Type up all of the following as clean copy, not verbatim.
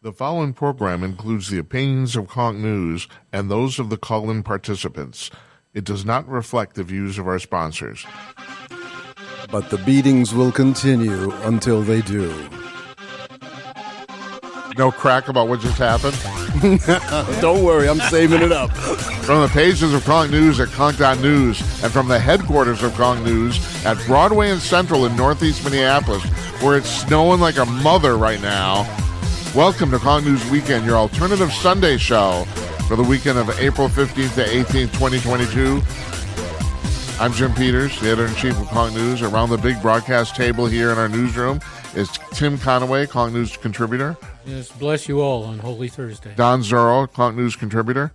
The following program includes the opinions of CONK News and those of the call-in participants. It does not reflect the views of our sponsors. But the beatings will continue until they do. No crack about what just happened? Don't worry, I'm saving it up. From the pages of CONK News at CONK.news and from the headquarters of CONK News at Broadway and Central in Northeast Minneapolis, where it's snowing like a mother right now. Welcome to CONK News Weekend, your alternative Sunday show for the weekend of April 15th to 18th, 2022. I'm Jim Peters, the editor-in-chief of CONK News. Around the big broadcast table here in our newsroom is Tim Conaway, CONK News contributor. Yes, bless you all on Holy Thursday. Don Zorro, CONK News contributor.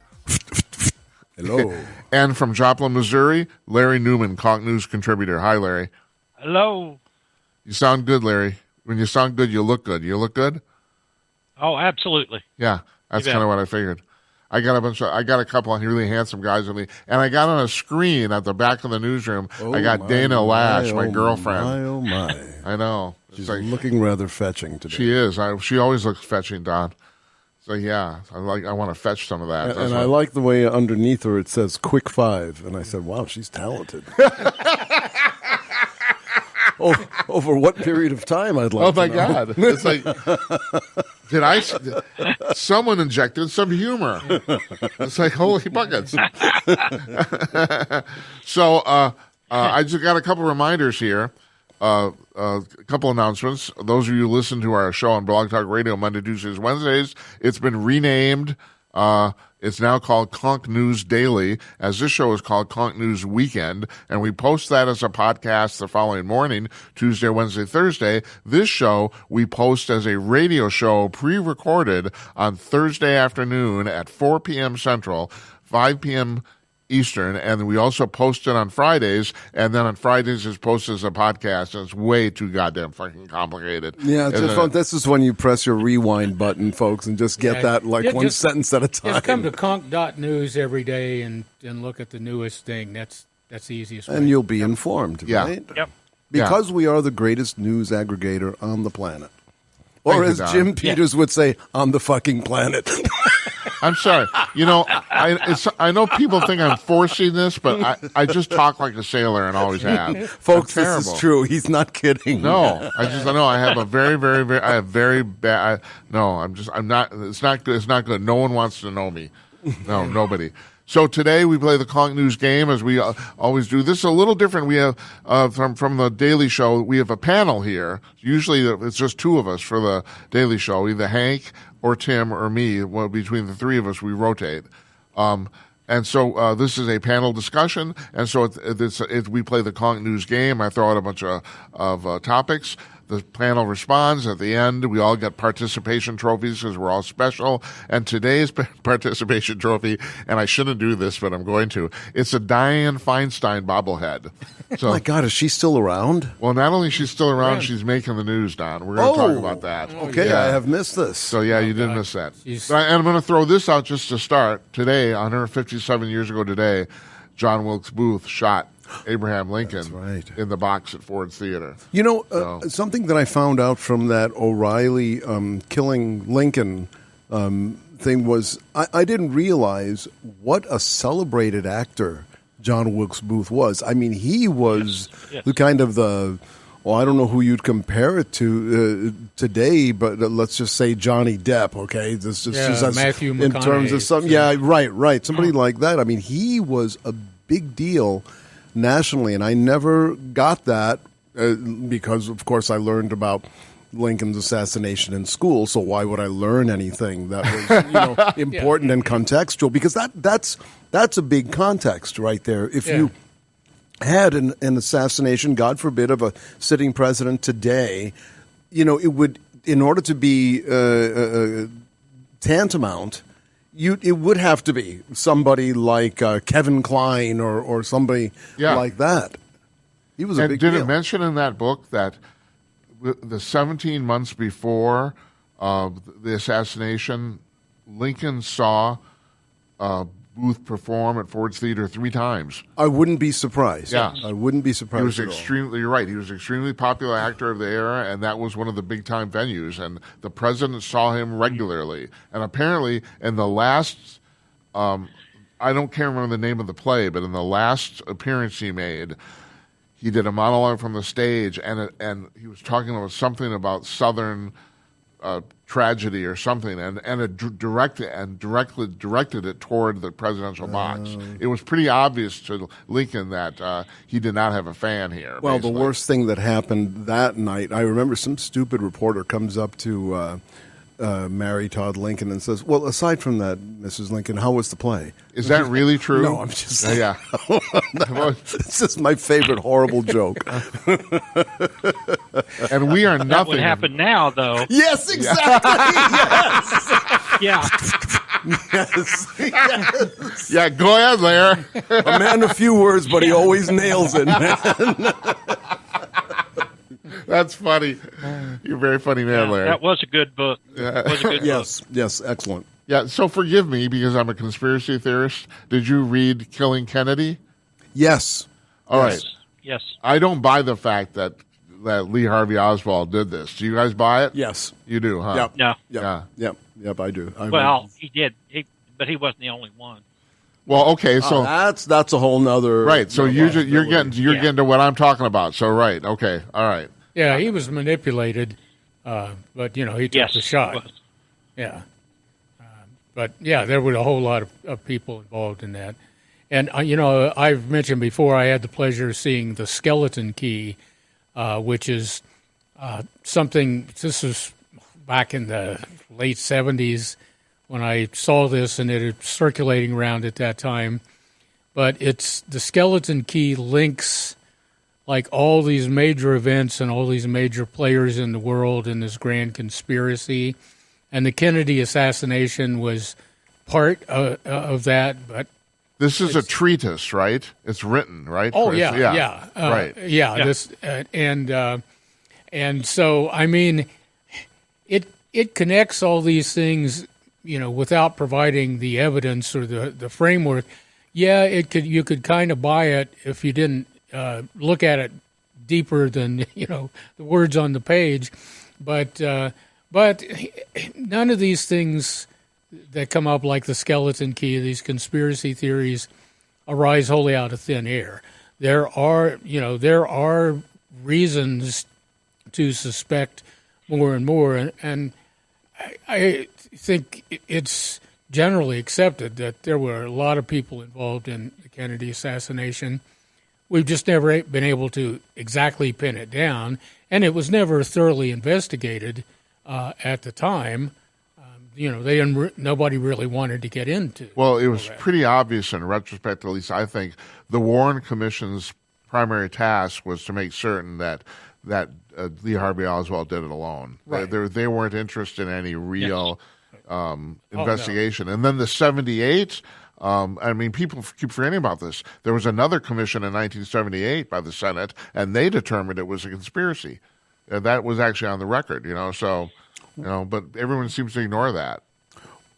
Hello. And from Joplin, Missouri, Larry Newman, CONK News contributor. Hi, Larry. Hello. You sound good, Larry. When you sound good, you look good. You look good? Oh, absolutely. Yeah, that's kind of what I figured. I got a couple of really handsome guys with me, and I got on a screen at the back of the newsroom. I got Dana Lash, my girlfriend. Oh my! I know. She's looking rather fetching today. She is. She always looks fetching, Don. So yeah, I want to fetch some of that. And I like the way underneath her it says "Quick 5," and I said, "Wow, she's talented." Over what period of time? I'd like. Oh my to know. God! It's like, someone injected some humor? It's like holy buckets. So I just got a couple reminders here. A couple announcements. Those of you who listen to our show on Blog Talk Radio Monday, Tuesdays, Wednesdays, it's been renamed. It's now called CONK News Daily, as this show is called CONK News Weekend, and we post that as a podcast the following morning, Tuesday, Wednesday, Thursday. This show we post as a radio show pre-recorded on Thursday afternoon at 4 p.m. Central, 5 p.m. Eastern, and we also post it on Fridays, and then on Fridays it's posted as a podcast, and it's way too goddamn fucking complicated. Yeah, it's just fun. This is when you press your rewind button, folks, and just get that one sentence at a time. Just come to CONK.news every day and look at the newest thing. That's the easiest way. And you'll be informed, right? Yep. Because we are the greatest news aggregator on the planet. Or as Jim Peters would say, on the fucking planet. I'm sorry. You know, I know people think I'm forcing this, but I just talk like a sailor and always have. Folks, this is true. He's not kidding. No, I know I have a very, very, very, I have very bad, I'm not, it's not good. It's not good. No one wants to know me. No, nobody. So today we play the CONK News game as we always do. This is a little different. We have from the Daily Show. We have a panel here. Usually it's just two of us for the Daily Show, either Hank or Tim or me. Well, between the three of us, we rotate. And so this is a panel discussion. And so we play the CONK News game. I throw out a bunch of topics. The panel responds at the end. We all get participation trophies because we're all special. And today's participation trophy, and I shouldn't do this, but I'm going to, it's a Dianne Feinstein bobblehead. So, oh my God, is she still around? Well, not only is she still around, she's making the news, Don. We're going to talk about that. Okay, yeah. I have missed this. So, yeah, you didn't miss that. And I'm going to throw this out just to start. Today, 157 years ago today, John Wilkes Booth shot Abraham Lincoln in the box at Ford Theater. You know, something that I found out from that O'Reilly killing Lincoln thing was I didn't realize what a celebrated actor John Wilkes Booth was. I mean, he was the kind of I don't know who you'd compare it to today, but let's just say Johnny Depp, okay? This is Matthew McConaughey. In terms of some, right. Somebody like that. I mean, he was a big deal nationally, and I never got that because, of course, I learned about Lincoln's assassination in school. So why would I learn anything that was important and contextual? Because that's a big context right there. If you had an assassination, God forbid, of a sitting president today, it would, in order to be tantamount, it would have to be somebody like Kevin Kline or somebody like that. He was a big deal. Did it mention in that book that the 17 months before the assassination, Lincoln saw Booth perform at Ford's Theater 3 times. I wouldn't be surprised. Yeah. I wouldn't be surprised. He was at all. extremely. You're right. He was an extremely popular actor of the era, and that was one of the big time venues. And the president saw him regularly. And apparently, in the last, can't remember the name of the play, but in the last appearance he made, he did a monologue from the stage, and he was talking about something about Southern tragedy or something, and it directed it toward the presidential box. It was pretty obvious to Lincoln that he did not have a fan here. Well, basically. the worst thing that happened that night, I remember some stupid reporter comes up to Mary Todd Lincoln and says, "Well, aside from that, Mrs. Lincoln, how was the play?" Is that really true? No, I'm just yeah. It's just my favorite horrible joke. And we are That nothing. would happen now, though. Yes, exactly. Yeah. Yes. Yeah, go ahead, Larry. A man of few words, but he always nails it, man. That's funny. You're a very funny man, Larry. That was a good book. That was a good book. Yes, excellent. Yeah, so forgive me because I'm a conspiracy theorist. Did you read Killing Kennedy? Yes. All right. Yes. I don't buy the fact that Lee Harvey Oswald did this. Do you guys buy it? Yes. You do, huh? Yep. No. Yep, I do. Well, he did. But he wasn't the only one. Well, okay, so that's a whole nother right. So you're getting to what I'm talking about. So right, okay, all right. Yeah, he was manipulated, but he took Yes, the he shot. was. Yeah, but yeah, there were a whole lot of people involved in that. And I've mentioned before, I had the pleasure of seeing the Skeleton Key, which is something. This was back in the late '70s when I saw this, and it was circulating around at that time. But it's the Skeleton Key links like all these major events and all these major players in the world in this grand conspiracy. And the Kennedy assassination was part of that. But this is a treatise, right? It's written, right? Oh, Chris? yeah. Right. Yeah. This and so I mean, it connects all these things, without providing the evidence or the framework. Yeah, you could kind of buy it if you didn't look at it deeper than the words on the page, but none of these things that come up like the Skeleton Key, these conspiracy theories, arise wholly out of thin air. There are reasons to suspect more and more, and I think it's generally accepted that there were a lot of people involved in the Kennedy assassination. We've just never been able to exactly pin it down, and it was never thoroughly investigated at the time. Nobody really wanted to get into. Well, it was pretty obvious in retrospect, at least I think. The Warren Commission's primary task was to make certain that Lee Harvey Oswald did it alone. Right. They weren't interested in any real investigation. And then the 78, people keep forgetting about this. There was another commission in 1978 by the Senate, and they determined it was a conspiracy. That was actually on the record, but everyone seems to ignore that.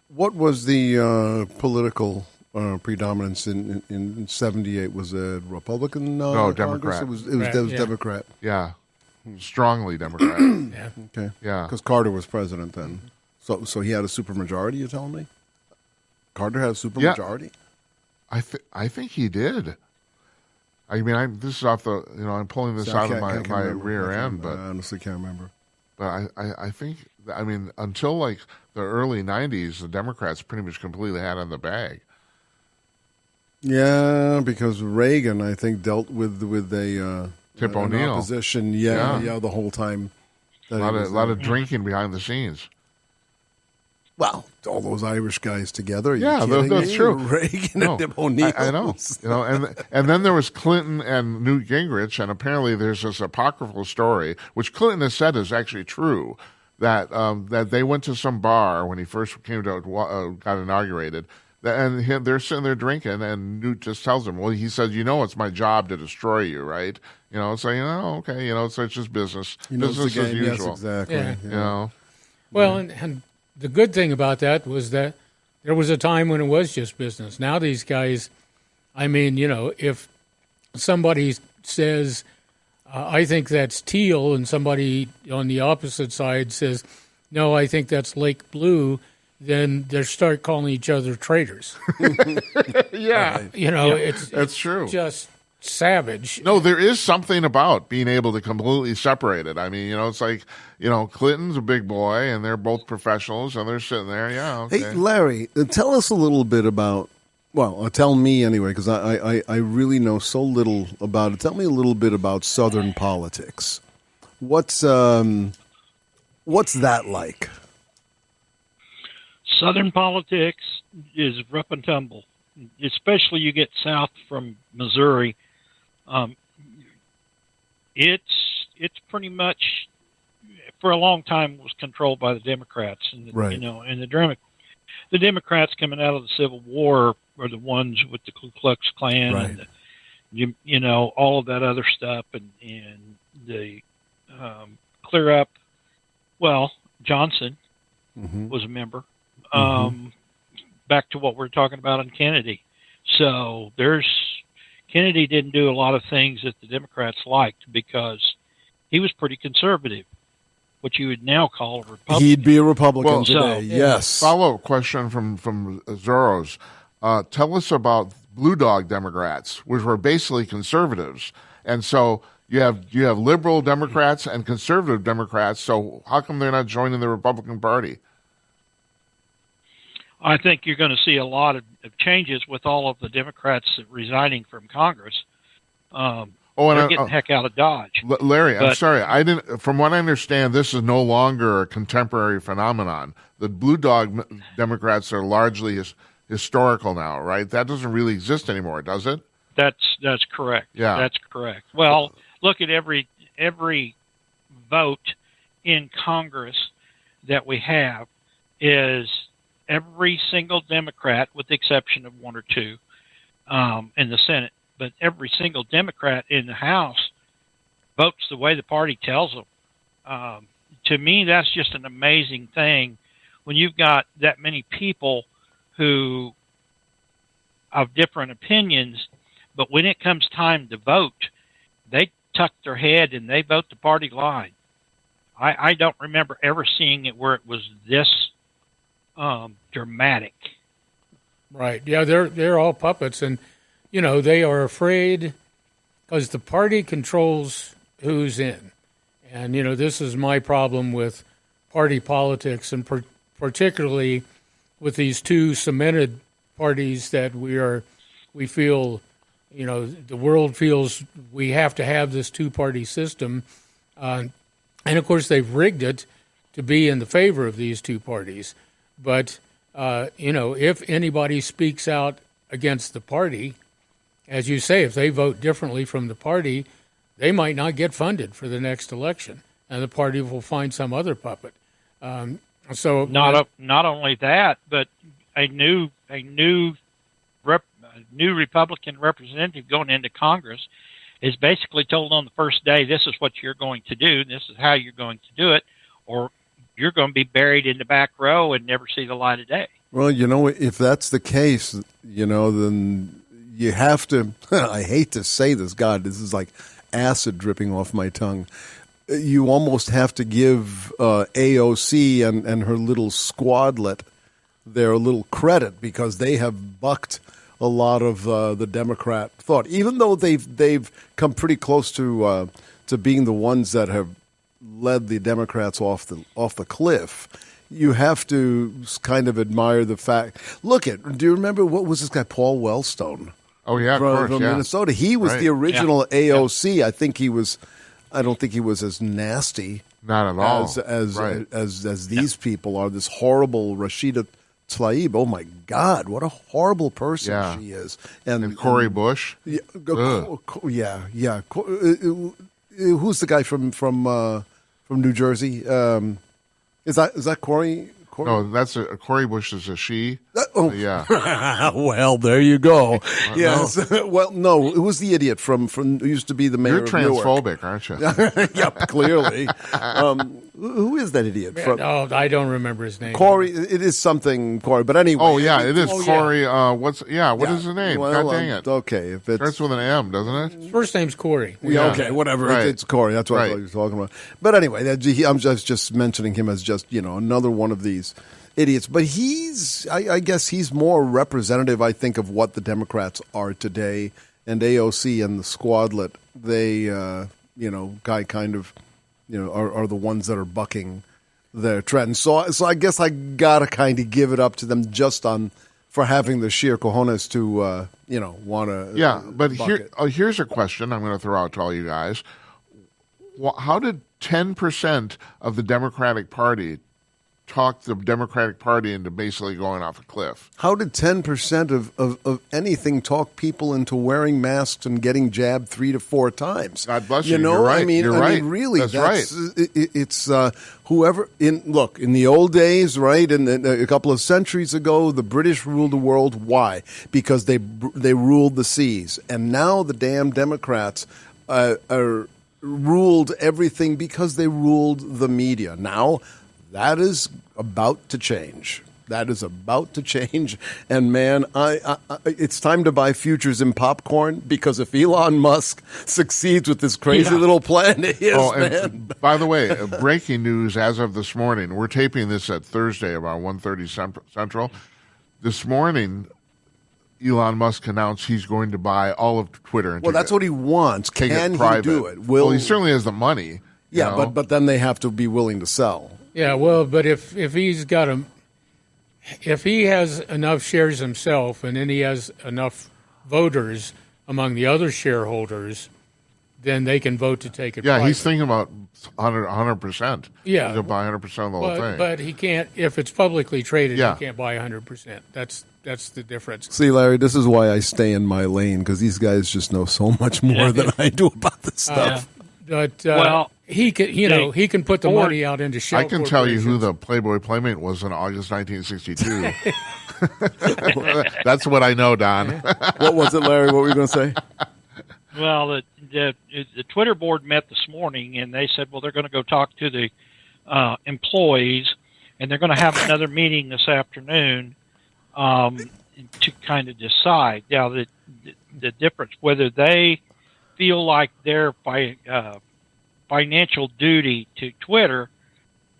What was the political predominance in 78? Was it Republican? No, Congress? Democrat. It was Yeah. Democrat. Yeah, strongly Democrat. Yeah. Okay. Yeah. Because Carter was president then. So he had a supermajority, you're telling me? Carter had a supermajority? I think he did. I mean, this is off the, I'm pulling this out of my rear end, but I honestly can't remember. But I think, until like the early 90s, the Democrats pretty much completely had it in the bag. Yeah, because Reagan, I think, dealt with a Tip an O'Neill. opposition. Yeah, the whole time. A lot of drinking behind the scenes. Well, all those Irish guys together. Are you Yeah, kidding that's me? true. Reagan No, and Tip O'Neill. I know. And then there was Clinton and Newt Gingrich, and apparently there's this apocryphal story, which Clinton has said is actually true, that they went to some bar when he first got inaugurated, and they're sitting there drinking, and Newt just tells him, well, he says, it's my job to destroy you, right? So, okay, so it's just business. He knows Business the game. as usual. Yes, exactly. Yeah. Yeah. Well, and the good thing about that was that There was a time when it was just business. Now these guys, I mean, if somebody says, I think that's teal, and somebody on the opposite side says, no, I think that's lake blue, then they start calling each other traitors. Yeah. It's true. Just savage. No, there is something about being able to completely separate it. I mean, it's like, Clinton's a big boy, and they're both professionals, and they're sitting there. Yeah, okay. Hey, Larry, tell us a little bit about, tell me anyway, because I really know so little about it. Tell me a little bit about Southern politics. What's that like? Southern politics is rough and tumble, especially you get south from Missouri. It's pretty much, for a long time, was controlled by the Democrats, and right. And the Democrats coming out of the Civil War are the ones with the Ku Klux Klan, right. and all of that other stuff, and the clear up. Well, Johnson was a member. Back to what we're talking about on Kennedy. So Kennedy didn't do a lot of things that the Democrats liked because he was pretty conservative, what you would now call a Republican. He'd be a Republican today, so, yes. Follow-up question from Zoros. Tell us about Blue Dog Democrats, which were basically conservatives. And so you have liberal Democrats and conservative Democrats, so how come they're not joining the Republican Party? I think you're going to see a lot of changes with all of the Democrats resigning from Congress. They're getting the heck out of Dodge. Larry, I'm sorry. From what I understand, this is no longer a contemporary phenomenon. The Blue Dog Democrats are largely historical now, right? That doesn't really exist anymore, does it? That's correct. Yeah, that's correct. Well, look at every vote in Congress that we have is every single Democrat, with the exception of one or two in the Senate, but every single Democrat in the House votes the way the party tells them. To me, that's just an amazing thing when you've got that many people who have different opinions, but when it comes time to vote, they tuck their head and they vote the party line. I don't remember ever seeing it where it was this dramatic. Right. Yeah, they're all puppets, and they are afraid because the party controls who's in. And this is my problem with party politics, and particularly with these two cemented parties that we feel, the world feels we have to have this two-party system. And of course they've rigged it to be in the favor of these two parties. But, if anybody speaks out against the party, as you say, if they vote differently from the party, they might not get funded for the next election, and the party will find some other puppet. So not only that, but a new Republican representative going into Congress is basically told on the first day, this is what you're going to do, this is how you're going to do it, or you're going to be buried in the back row and never see the light of day. Well, if that's the case, then you have to, I hate to say this, God, this is like acid dripping off my tongue. You almost have to give AOC and her little squadlet their little credit because they have bucked a lot of the Democrat thought, even though they've come pretty close to being the ones that have led the Democrats off the cliff. You have to kind of admire the fact. Do you remember what was this guy Paul Wellstone? Oh yeah, from yeah. Minnesota. He was the original AOC. I don't think he was as nasty. Not at all. As these people are. This horrible Rashida Tlaib. Oh my God, what a horrible person she is. And Cori Bush. Yeah. Who's the guy from New Jersey? Is that Cori? No, that's Cori Bush is a she. Yeah. Well, there you go. Yes. No. Well, no, it was the idiot from who used to be the mayor. You're of transphobic, Newark. aren't you? Yep, clearly. Who is that idiot? Oh, I don't remember his name. Corey. It is something Corey, but anyway. Oh yeah, it is Oh, yeah. Corey. What is his name? Well, God dang it! okay, if it's Starts with an M, doesn't it? His first name's Corey. yeah, okay, whatever. Right. It's Corey. That's what I Right. thought you were talking about. But anyway, I'm just mentioning him as just another one of these idiots. But I guess he's more representative, I think, of what the Democrats are today. And AOC and the Squadlet, they kind of are the ones that are bucking their trend. So I guess I gotta kind of give it up to them just for having the sheer cojones to want to. Yeah, but here's a question I'm going to throw out to all you guys. How did 10% of the Democratic Party talk the Democratic Party into basically going off a cliff? How did 10% of anything talk people into wearing masks and getting jabbed 3 to 4 times? God bless you. You're right. I mean, really, That's right. It's whoever in the old days, right? And a couple of centuries ago, the British ruled the world. Why? Because they ruled the seas, and now the damn Democrats are ruled everything because they ruled the media. Now that is about to change. That is about to change. And man, it's time to buy futures in popcorn, because if Elon Musk succeeds with this crazy little plan of his, man. By the way, breaking news as of this morning. We're taping this at Thursday about 1:30 Central. This morning, Elon Musk announced he's going to buy all of Twitter. Well, that's what he wants. Can he do it? Well, he certainly has the money. Yeah, but then they have to be willing to sell. Yeah, well, but if he's got if he has enough shares himself, and then he has enough voters among the other shareholders, then they can vote to take it. Yeah, private. he's thinking about 100%. Yeah, he's gonna buy 100% of the whole thing. But he can't if it's publicly traded. Yeah. He can't buy 100%. That's the difference. See, Larry, this is why I stay in my lane, because these guys just know so much more than I do about this stuff. But he can, he can put the money out into shell. I can tell you who the Playboy Playmate was in August 1962. That's what I know, Don. What was it, Larry? What were you going to say? Well, the Twitter board met this morning, and they said, well, they're going to go talk to the employees, and they're going to have another meeting this afternoon to kind of decide. Now, the difference, whether they feel like their financial duty to Twitter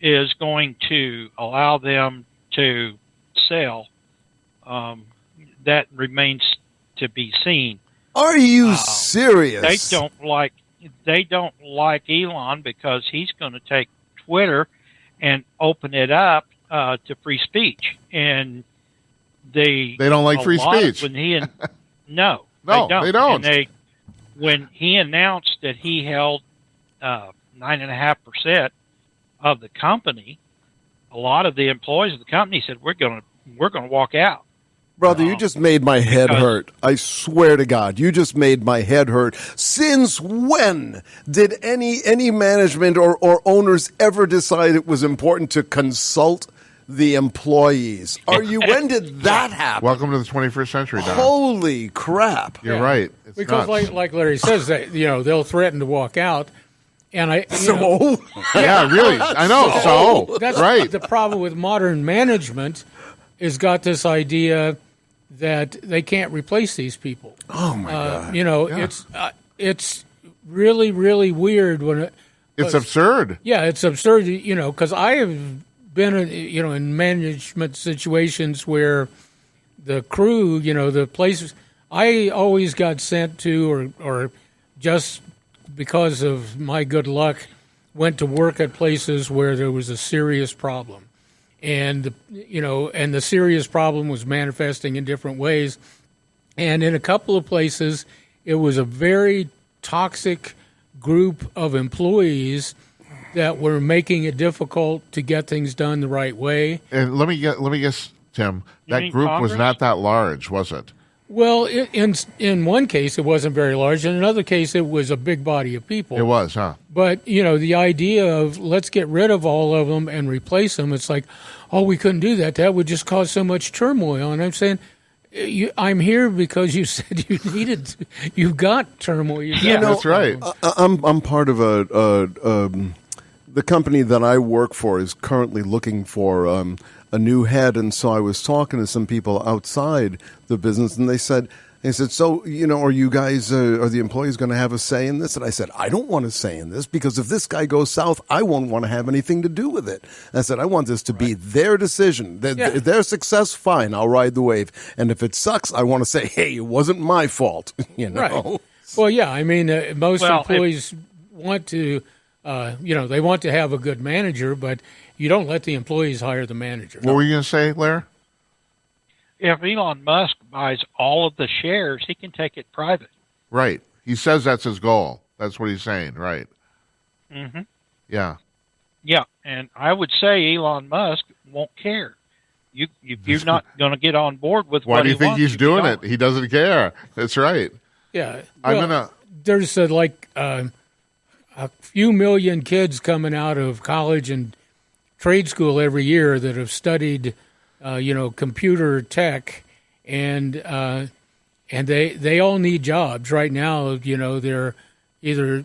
is going to allow them to sell, that remains to be seen. Are you serious? They don't like Elon because he's going to take Twitter and open it up to free speech, and they don't like free speech. No, they don't. And when he announced that he held 9.5% of the company, a lot of the employees of the company said, "We're going to walk out." Brother, you just made my head hurt. I swear to God, you just made my head hurt. Since when did any management or owners ever decide it was important to consult the employees? When did that happen? Welcome to the 21st century, Don. Holy crap! You're right. It's because, nuts. like Larry says, that they'll threaten to walk out, and yeah, really, I know. So that's right. The problem with modern management is got this idea that they can't replace these people. Oh my God! It's really, really weird when it's absurd. Yeah, it's absurd. Because I have been in management situations where the crew, the places I always got sent to, or just because of my good luck, went to work at places where there was a serious problem. And the serious problem was manifesting in different ways. And in a couple of places, it was a very toxic group of employees that were making it difficult to get things done the right way. And let me guess, Tim. That group Congress? was not that large, was it? Well, in one case, it wasn't very large. In another case, it was a big body of people. It was, huh? But, the idea of let's get rid of all of them and replace them, it's like, oh, we couldn't do that. That would just cause so much turmoil. And I'm saying, I'm here because you said you needed to. You've got turmoil. That's right. I'm part of the company that I work for is currently looking for a new head, and so I was talking to some people outside the business, and they said, so, are you guys, are the employees going to have a say in this? And I said, I don't want a say in this, because if this guy goes south, I won't want to have anything to do with it. And I said, I want this to be their decision. Their success, fine, I'll ride the wave. And if it sucks, I want to say, hey, it wasn't my fault. Right. Well, yeah, I mean, most employees want to, they want to have a good manager, but you don't let the employees hire the manager. What were you going to say, Lair? If Elon Musk buys all of the shares, he can take it private. Right. He says that's his goal. That's what he's saying, right? Mm-hmm. Yeah. Yeah, and I would say Elon Musk won't care. You're not going to get on board with Why what do you he think wants, he's doing it? He doesn't care. That's right. Yeah. There's a few million kids coming out of college and trade school every year that have studied computer tech, and they all need jobs right now. They're either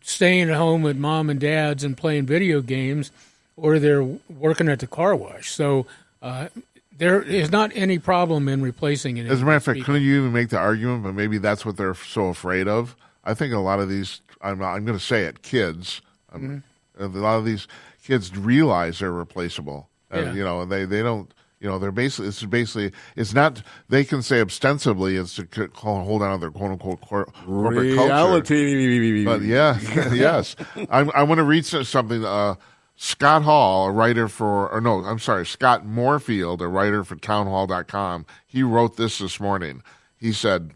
staying at home with mom and dad's and playing video games, or they're working at the car wash. So there is not any problem in replacing it. As a matter of fact, couldn't you even make the argument, but maybe that's what they're so afraid of? I think a lot of these, I'm going to say it, kids, a lot of these kids realize they're replaceable. Yeah. They don't. They're basically, it's not, they can say ostensibly it's to hold on to their quote unquote corporate culture. But yes. I want to read something. Scott Hall, Scott Moorfield, a writer for townhall.com, he wrote this morning. He said,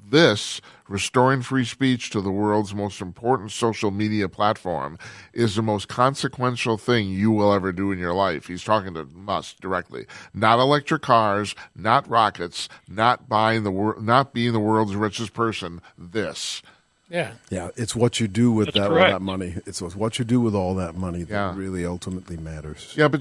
restoring free speech to the world's most important social media platform, is the most consequential thing you will ever do in your life. He's talking to Musk directly. Not electric cars, not rockets, not being the world's richest person. This. Yeah. Yeah, it's what you do with That's all correct. that money. It's what you do with all that money that really ultimately matters. Yeah, but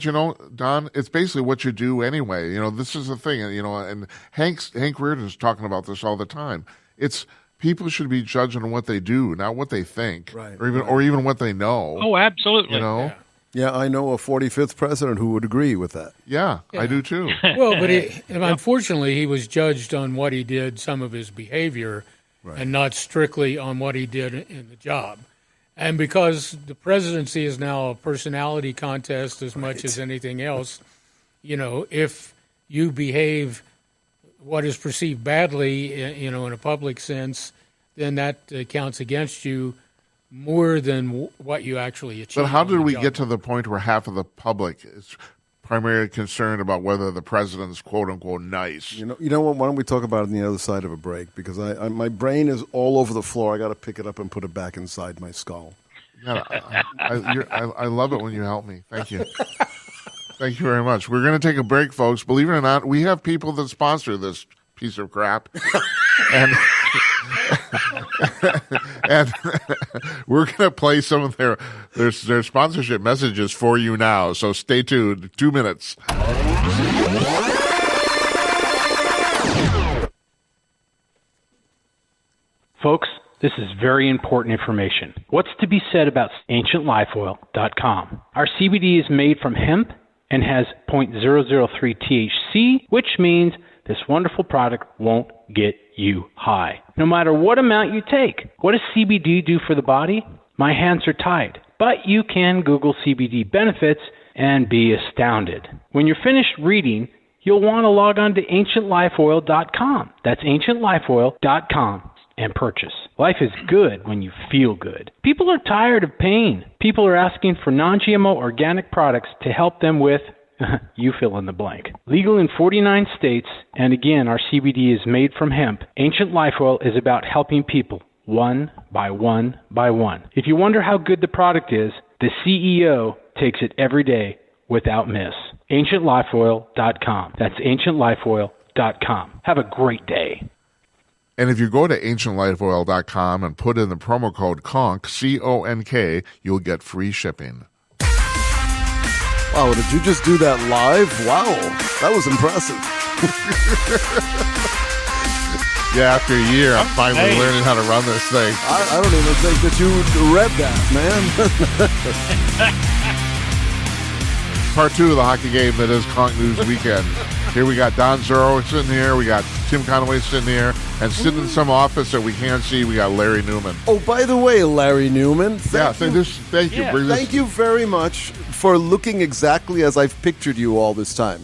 Don, it's basically what you do anyway. This is the thing, and Hank Reardon's talking about this all the time. It's people should be judging on what they do, not what they think, right, or even what they know. Oh, absolutely. Yeah, I know a 45th president who would agree with that. Yeah. I do too. Well, but unfortunately, he was judged on what he did, some of his behavior, and not strictly on what he did in the job. And because the presidency is now a personality contest as much as anything else, if you behave what is perceived badly, in a public sense, then that counts against you more than what you actually achieve. But how did we get to the point where half of the public is primarily concerned about whether the president's quote unquote nice? You know what? Why don't we talk about it on the other side of a break? Because my brain is all over the floor. I got to pick it up and put it back inside my skull. Yeah, I love it when you help me. Thank you. Thank you very much. We're going to take a break, folks. Believe it or not, we have people that sponsor this piece of crap. And and we're going to play some of their sponsorship messages for you now. So stay tuned. 2 minutes. Folks, this is very important information. What's to be said about ancientlifeoil.com? Our CBD is made from hemp and has 0.003 THC, which means this wonderful product won't get you high, no matter what amount you take. What does CBD do for the body? My hands are tied, but you can Google CBD benefits and be astounded. When you're finished reading, you'll want to log on to ancientlifeoil.com. That's ancientlifeoil.com and purchase. Life is good when you feel good. People are tired of pain. People are asking for non-GMO organic products to help them with you fill in the blank. Legal in 49 states, and again, our CBD is made from hemp. Ancient Life Oil is about helping people one by one by one. If you wonder how good the product is, the CEO takes it every day without miss. AncientLifeOil.com. That's AncientLifeOil.com. Have a great day. And if you go to ancientlifeoil.com and put in the promo code CONK, C-O-N-K, you'll get free shipping. Wow, did you just do that live? Wow, that was impressive. Yeah, after a year, I'm finally learning how to run this thing. I don't even think that you read that, man. part 2 of the hockey game that is CONK News Weekend. Here we got Don Zero sitting here, we got Tim Conway sitting here, and sitting in some office that we can't see, we got Larry Newman. Oh, by the way, Larry Newman, Thank you. Yeah. Bring this- thank you very much for looking exactly as I've pictured you all this time.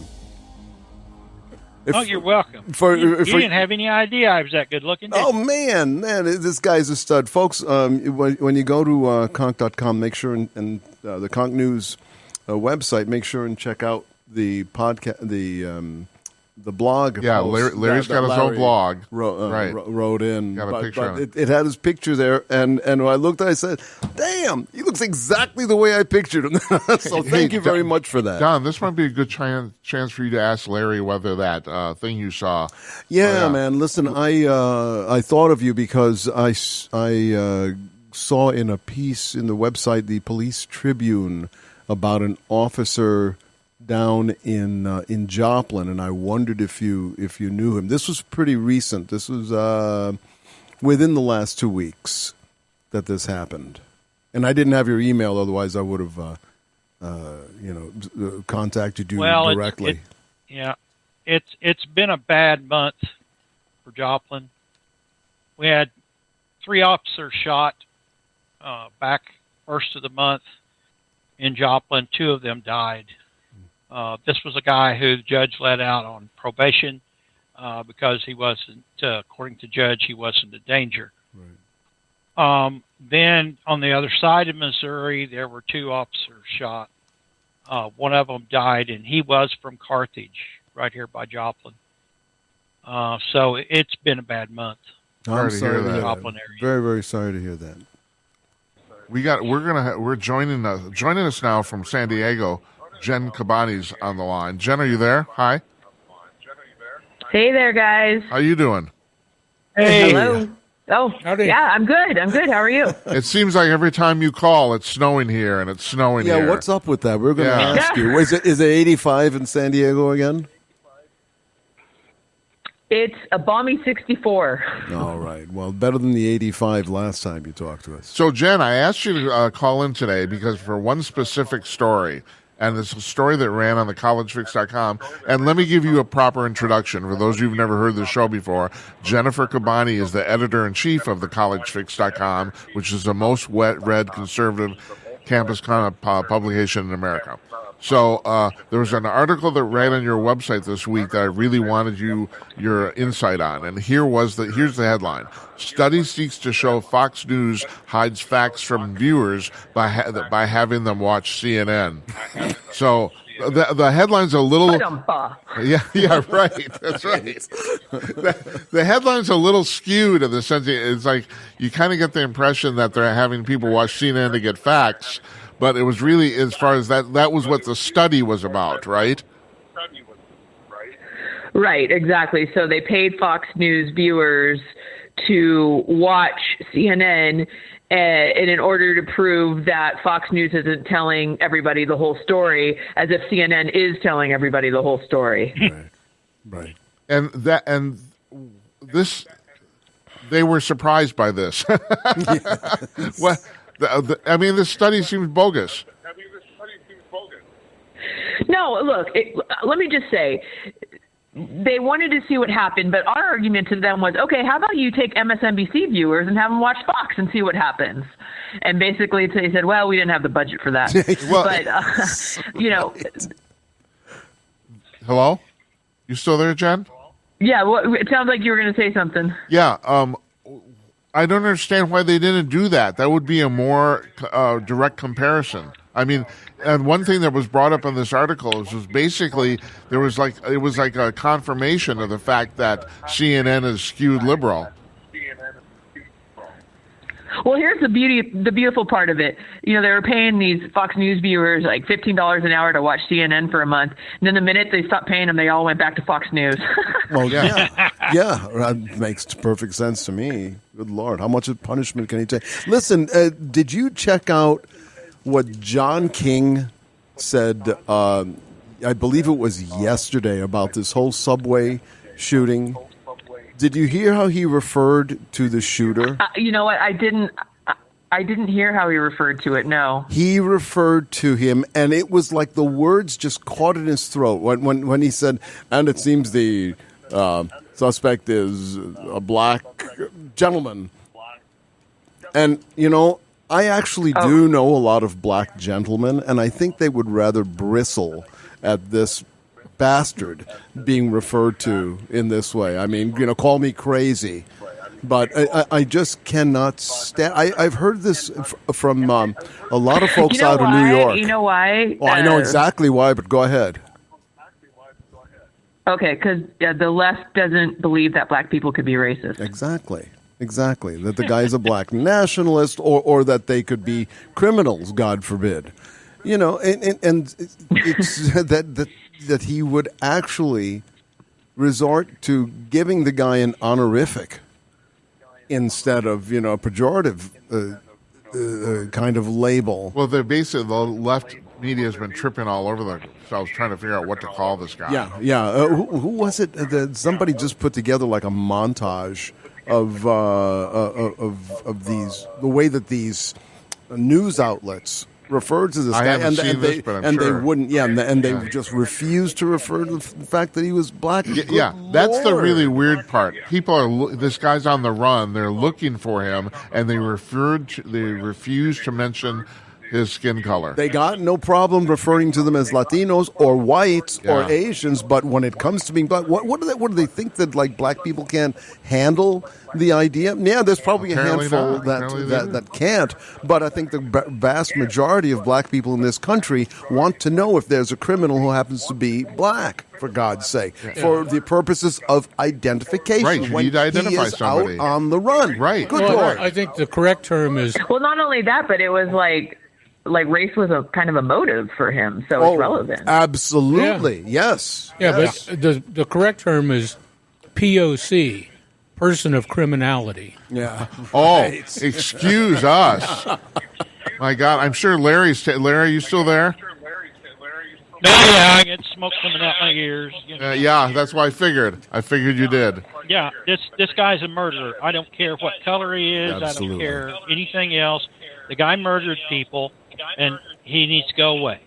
Oh, you're welcome. You didn't have any idea I was that good looking. Did Oh, you? man, this guy's a stud. Folks, when you go to conk.com, make sure and the CONK News website, make sure and check out the podcast, the blog. Yeah, post Larry's got his own blog. Right. Wrote in. Got a picture on it. It had his picture there, and when I looked at it, I said, damn, he looks exactly the way I pictured him. So thank you very much for that. Don, this might be a good chance for you to ask Larry whether that thing you saw. Yeah, man. Listen, I thought of you because I saw in a piece in the website, the Police Tribune, about an officer down in Joplin, and I wondered if you knew him. This was pretty recent. This was within the last 2 weeks that this happened, and I didn't have your email. Otherwise, I would have contacted you directly. It's been a bad month for Joplin. We had 3 officers shot back first of the month in Joplin. 2 of them died. This was a guy who the judge let out on probation because he wasn't, according to the judge, he wasn't a danger. Right. Then on the other side of Missouri, there were 2 officers shot. One of them died, and he was from Carthage, right here by Joplin. So it's been a bad month. I'm sorry to hear that. Joplin area. Very, very sorry to hear that. We're joining us now from San Diego. Jen Cabani's on the line. Jen, are you there? Hi. Hey there, guys. How you doing? Hey. Hello. Oh, Howdy. yeah, I'm good. How are you? It seems like every time you call, it's snowing here, and it's snowing here. Yeah, what's up with that? We're going to Yeah. ask you. Is it 85 in San Diego again? It's a balmy 64. All right. Well, better than the 85 last time you talked to us. So, Jen, I asked you to call in today because for one specific story, and it's a story that ran on the collegefix.com. And let me give you a proper introduction. For those of you who've never heard the show before, Jennifer Cabani is the editor-in-chief of the collegefix.com, which is the most read conservative campus publication in America. So there was an article that ran on your website this week that I really wanted your insight on. And here's the headline. Study seeks to show Fox News hides facts from viewers by having them watch CNN. So the headline's a little... Yeah, right. That's right. The headline's a little skewed in the sense it's like you kind of get the impression that they're having people watch CNN to get facts. But it was really, as far as that was what the study was about, right? Right, exactly. So they paid Fox News viewers to watch CNN and in order to prove that Fox News isn't telling everybody the whole story, as if CNN is telling everybody the whole story. Right. And this, they were surprised by this. What? I mean, this study seems bogus. No, look, let me just say, they wanted to see what happened, but our argument to them was, okay, how about you take MSNBC viewers and have them watch Fox and see what happens? And basically they said, well, we didn't have the budget for that. But, Hello? You still there, Jen? Yeah, well, it sounds like you were going to say something. Yeah, I don't understand why they didn't do that. That would be a more direct comparison. I mean, and one thing that was brought up in this article was basically it was like a confirmation of the fact that CNN is skewed liberal. Well, here's the beautiful part of it. They were paying these Fox News viewers like $15 an hour to watch CNN for a month, and then the minute they stopped paying them, they all went back to Fox News. Well, yeah, that makes perfect sense to me. Good Lord, how much of punishment can he take? Listen, did you check out what John King said? I believe it was yesterday about this whole subway shooting. Did you hear how he referred to the shooter? You know what? I didn't. I didn't hear how he referred to it. No. He referred to him, and it was like the words just caught in his throat when he said, and it seems the suspect is a black gentleman. And, I actually do know a lot of black gentlemen, and I think they would rather bristle at this bastard being referred to in this way. I mean, call me crazy. But I just cannot stand. I've heard this from a lot of folks out of New York. You know why? Oh, I know exactly why, but go ahead. Okay, because the left doesn't believe that black people could be racist. Exactly. That the guy is a black nationalist, or that they could be criminals, God forbid. And it's that he would actually resort to giving the guy an honorific instead of a pejorative kind of label. Well, they're basically the left media has been tripping all over themselves trying to figure out what to call this guy. Yeah. Who was it? Somebody just put together like a montage of these, the way that these news outlets referred to this guy, they wouldn't. Yeah, and they just refused to refer to the fact that he was black. Yeah, that's the really weird part. People are this guy's on the run. They're looking for him, and they refuse to mention his skin color. They got no problem referring to them as Latinos or whites or Asians, but when it comes to being black, what do they think that like black people can't handle the idea? Yeah, there's probably Apparently a handful that can't, but I think the vast majority of black people in this country want to know if there's a criminal who happens to be black, for God's sake, for the purposes of identification. Right, you need to identify he is somebody. out on the run. Right. Good Well, Lord. I think the correct term is Well, not only that, but it was like race was a kind of a motive for him, so it's relevant. Absolutely, yes. Yeah, but the correct term is POC, person of criminality. Yeah. Oh, excuse us. My God, I'm sure Larry's. Larry, you still there? Yeah, I get smoke coming out my ears. Yeah, that's why I figured. I figured you did. Yeah, this guy's a murderer. I don't care what color he is. Absolutely. I don't care anything else. The guy murdered people, and he needs to go away.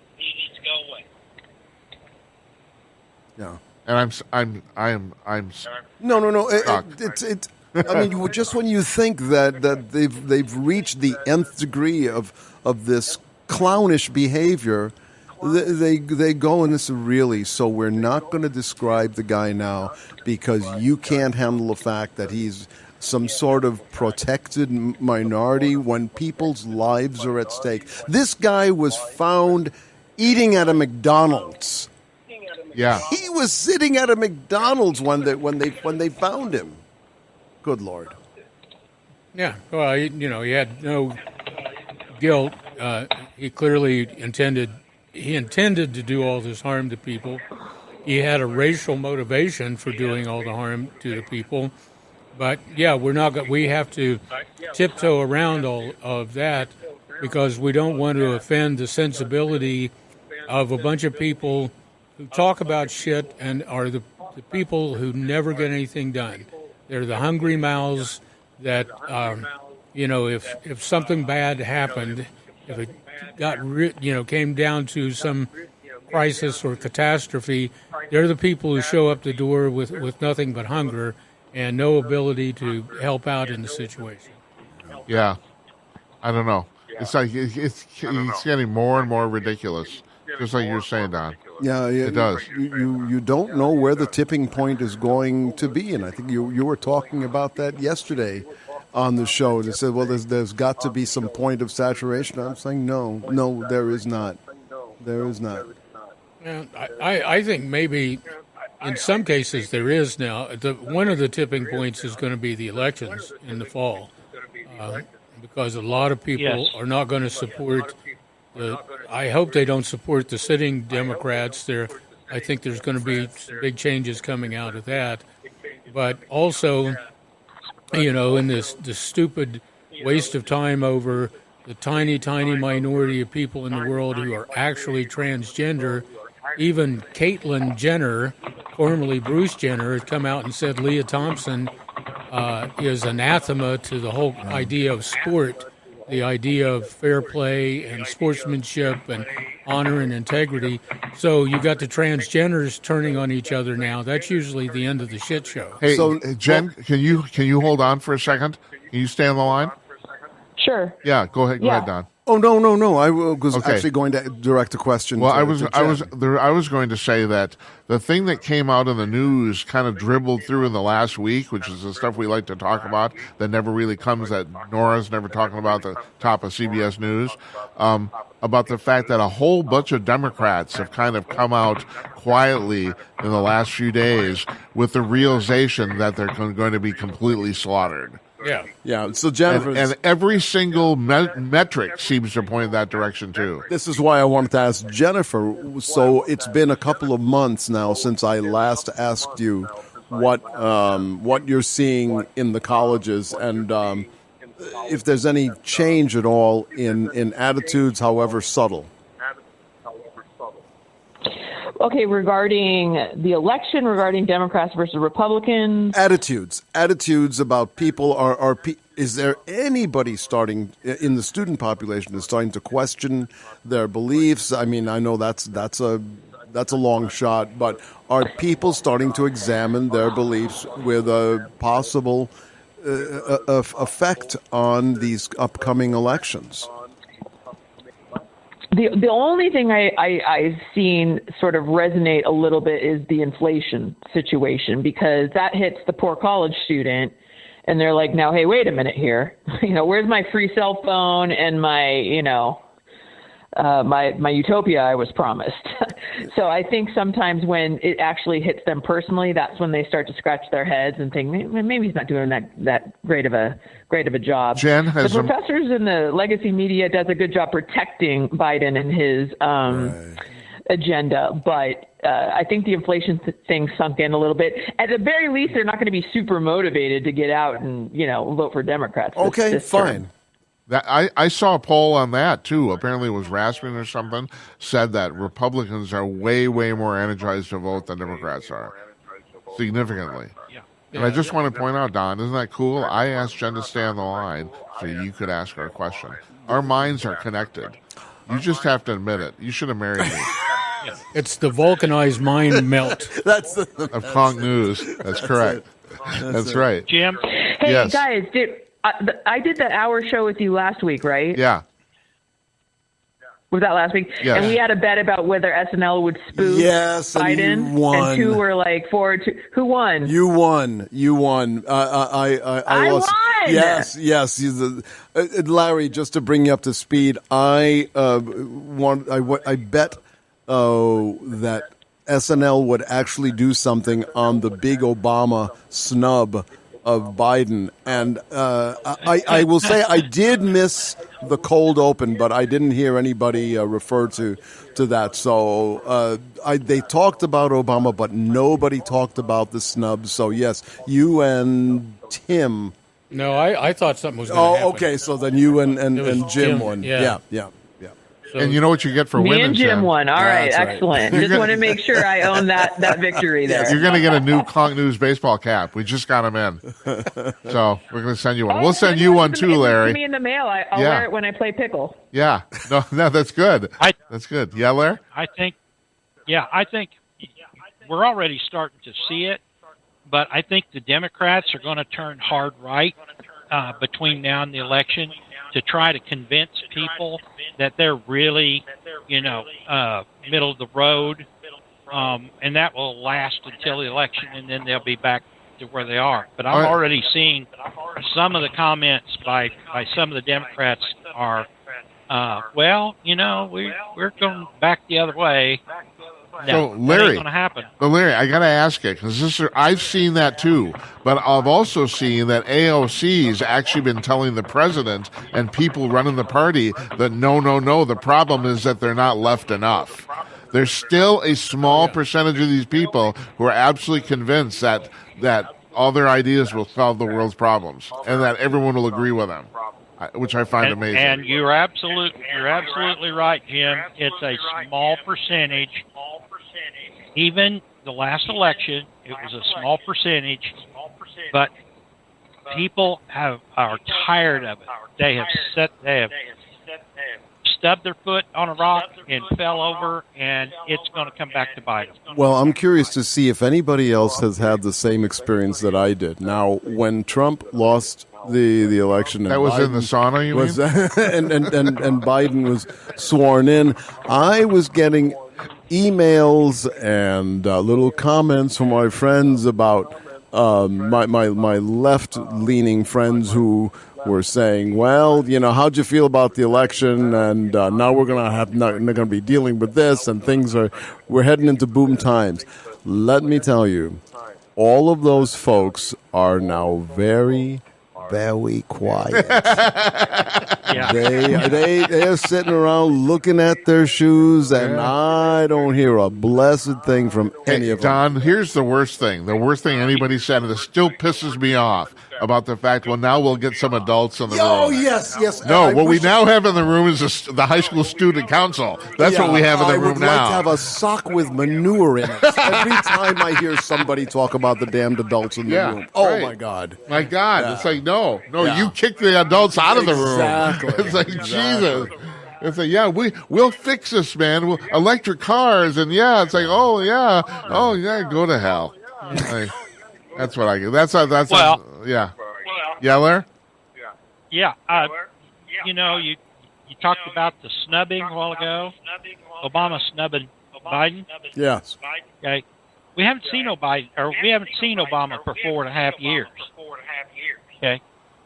Yeah. And I'm No. shocked. It's. I mean, just when you think that they've reached the nth degree of this clownish behavior, they go and it's really. So we're not going to describe the guy now because you can't handle the fact that he's some sort of protected minority when people's lives are at stake. This guy was found eating at a McDonald's. Yeah. He was sitting at a McDonald's when they found him. Good Lord. Yeah, well, he had no guilt. He clearly intended to do all this harm to people. He had a racial motivation for doing all the harm to the people. But yeah, we have to tiptoe around all of that because we don't want to offend the sensibility of a bunch of people who talk about shit and are the people who never get anything done. They're the hungry mouths that, if something bad happened, if it came down to some crisis or catastrophe, they're the people who show up the door with nothing but hunger and no ability to help out in the situation. Yeah. I don't know. It's like it's getting more and more ridiculous, just like you're saying, Don. Yeah, it does. You don't know where the tipping point is going to be, and I think you were talking about that yesterday on the show. They said, well, there's got to be some point of saturation. I'm saying no, there is not. There is not. Yeah, I think maybe in some cases there is now. One of the tipping points is going to be the elections in the fall, because a lot of people are not going to support I hope they don't support the sitting Democrats. I think there's going to be some big changes coming out of that. But also, in this stupid waste of time over the tiny, tiny minority of people in the world who are actually transgender, even Caitlyn Jenner, formerly Bruce Jenner, had come out and said Leah Thompson is anathema to the whole idea of sport. the idea of fair play and sportsmanship and honor and integrity. So you got the transgenders turning on each other now. That's usually the end of the shit show. Hey, So- Jen, can you hold on for a second? Can you stay on the line? Sure. Yeah, go ahead. Go Yeah. ahead, Don. Oh no! I was Okay. actually going to direct a question. Well, to, I was to I was Jen. there, I was going to say that the thing that came out in the news kind of dribbled through in the last week, which is the stuff we like to talk about that never really comes, that Nora's never talking about at the top of CBS News, about the fact that a whole bunch of Democrats have kind of come out quietly in the last few days with the realization that they're going to be completely slaughtered. Yeah. Yeah. So Jennifer, And every single metric seems to point in that direction too. this is why I wanted to ask Jennifer. So it's been a couple of months now since I last asked you what you're seeing in the colleges, and if there's any change at all in attitudes, however subtle. Okay, regarding the election, regarding Democrats versus Republicans. Attitudes about people is there anybody starting in the student population is starting to question their beliefs? I mean, I know that's a long shot, but are people starting to examine their beliefs with a possible effect on these upcoming elections? The only thing I've seen sort of resonate a little bit is the inflation situation, because that hits the poor college student, and they're like, now, hey, wait a minute here. Where's my free cell phone and my, my utopia I was promised? So I think sometimes when it actually hits them personally, that's when they start to scratch their heads and think, maybe he's not doing that great of a job. Jen has the professors in the legacy media does a good job protecting Biden and his agenda, but I think the inflation thing sunk in a little bit. At the very least, they're not going to be super motivated to get out and vote for Democrats. this Fine. term. That I saw a poll on that too. Apparently, it was Rasmussen or something said that Republicans are way more energized to vote than Democrats are, significantly. Yeah. And I just want to point out, Don, isn't that cool? I asked Jen to stay on the line so you could ask her a question. Our minds are connected. You just have to admit it. You should have married me. It's the vulcanized mind melt. That's Of CONK News. That's correct. That's right. Jim, Hey, Yes. guys, I did that hour show with you last week, right? Yeah. Was that last week? Yes. And we had a bet about whether SNL would spoof Yes, and Biden. you won. And two were like 4-2. Who won? You won. I lost. won! Yes. Larry, just to bring you up to speed, I bet that SNL would actually do something on the big Obama snub of Biden, and I will say I did miss the cold open, but I didn't hear anybody refer to that. So they talked about Obama, but nobody talked about the snub. So yes, you and Tim. No, I thought something was going to happen. Oh, okay. So then you and was Jim Jim, won. yeah. Yeah. So, And you know what you get for Me winning, and Jim Jen? won. All right, That's right. excellent. Just want to make sure I own that victory there. You're going to get a new CONK News baseball cap. We just got them in. So we're going to send you one. We'll send you one too, Give Larry. me in the mail. I'll Yeah. wear it when I play pickle. Yeah. No, that's good. That's good. Yeah, Larry? I think we're already starting to see it, but I think the Democrats are going to turn hard right between now and the election to try to convince people that they're really, middle of the road, and that will last until the election, and then they'll be back to where they are. But I'm already seeing some of the comments by some of the Democrats are, we're going back the other way. No, So, that Larry, ain't going to happen. But Larry, I got to ask you, because I've seen that too, but I've also seen that AOC's actually been telling the president and people running the party that no, the problem is that they're not left enough. There's still a small percentage of these people who are absolutely convinced that all their ideas will solve the world's problems and that everyone will agree with them, which I find amazing. And you're absolutely right, Jim. It's a small percentage. Even the last election, it was a small percentage, but people are tired of it. They have stubbed their foot on a rock and fell over, and it's going to come back to bite them. Well, I'm curious to see if anybody else has had the same experience that I did. Now, when Trump lost the election, and That was Biden in the sauna, you was, mean? and Biden was sworn in, I was getting emails and little comments from my friends about my left-leaning friends who were saying, well, how'd you feel about the election? And now we're not going to be dealing with this, and we're heading into boom times. Let me tell you, all of those folks are now very, very quiet. Yeah. They are sitting around looking at their shoes, and I don't hear a blessed thing from any of them. Don, here's the worst thing. The worst thing anybody said, and it still pisses me off about the fact, well, now we'll get some adults in the room. Oh, yes. No, what we now have in the room is the high school student council. That's what we have in the room I would now. like to have a sock with manure in it every time I hear somebody talk about the damned adults in the room. Oh, right. my God. My God. Yeah. It's like, no, Yeah. you kick the adults out of the room. Exactly. It's like, Jesus. It's like, we'll fix this, man. Electric cars, and it's like, go to hell. Like, that's what I get. Yeller? Yeah. You talked about the snubbing a while ago. Obama snubbing Biden. Yes. Okay. We haven't seen Obama for 4.5 years. Okay.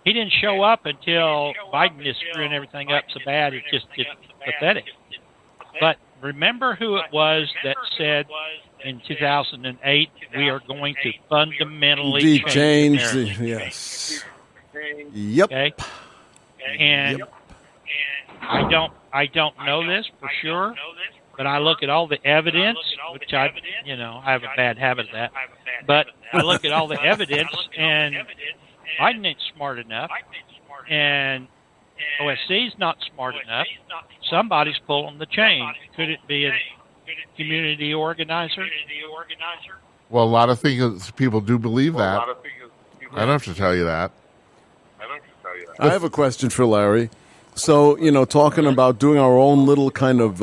He didn't show up until Biden is screwing everything up so bad it's pathetic. But remember who it was that said in 2008 we are going to fundamentally change America. Yes. Yep. Okay. And I don't know this for sure, but I look at all the evidence, which I have a bad habit of that. But I look at all the evidence, and Biden ain't smart enough, and OSC's not smart enough. Somebody's pulling the chain. Could it be a community organizer? Well, a lot of people do believe that. I don't have to tell you that. I have a question for Larry. So, talking about doing our own little kind of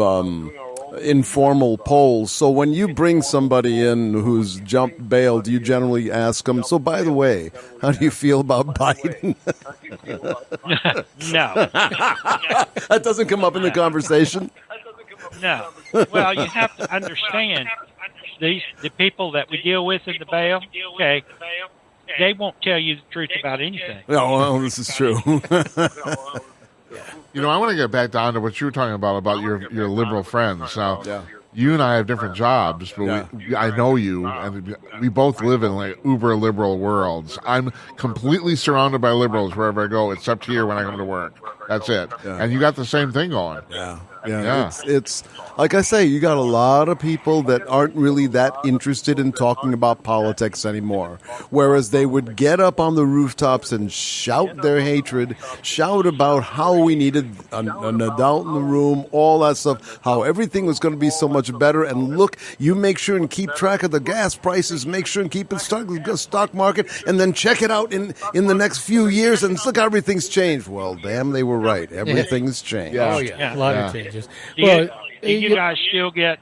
informal polls. So when you bring somebody in who's jumped bail, do you generally ask them, so by the way, how do you feel about Biden? No. That doesn't come up in the conversation? No. Well, you have to understand the people that we deal with in the bail, okay, they won't tell you the truth about anything. Oh, well, this is true. I want to get back down to what you were talking about your liberal friends. Now, you and I have different jobs, but I know you, and we both live in like uber liberal worlds. I'm completely surrounded by liberals wherever I go, except here when I come to work. That's it. Yeah. And you got the same thing going. Yeah. It's like I say, you got a lot of people that aren't really that interested in talking about politics anymore. Whereas they would get up on the rooftops and shout their hatred, shout about how we needed an adult in the room, all that stuff, how everything was going to be so much better. And look, you make sure and keep track of the gas prices, make sure and keep in stock market, and then check it out in the next few years, and look how everything's changed. Well, damn, they were right. Everything's changed. Oh, yeah. A lot of changes. Do you guys still get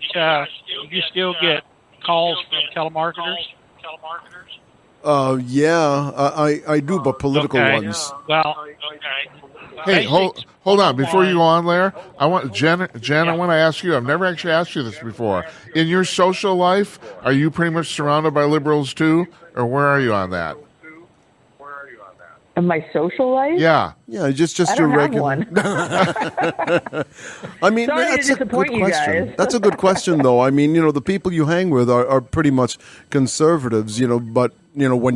calls from telemarketers? I do, but political ones. Well, Hey, hold on. Before you go on, Larry, I want Jen, I want to ask you, I've never actually asked you this before. In your social life, are you pretty much surrounded by liberals too, or where are you on that? In my social life? Yeah. Yeah, just I your don't have regular. one. I mean, Sorry to that's a good disappoint you question. guys. That's a good question, though. I mean, the people you hang with are pretty much conservatives, but when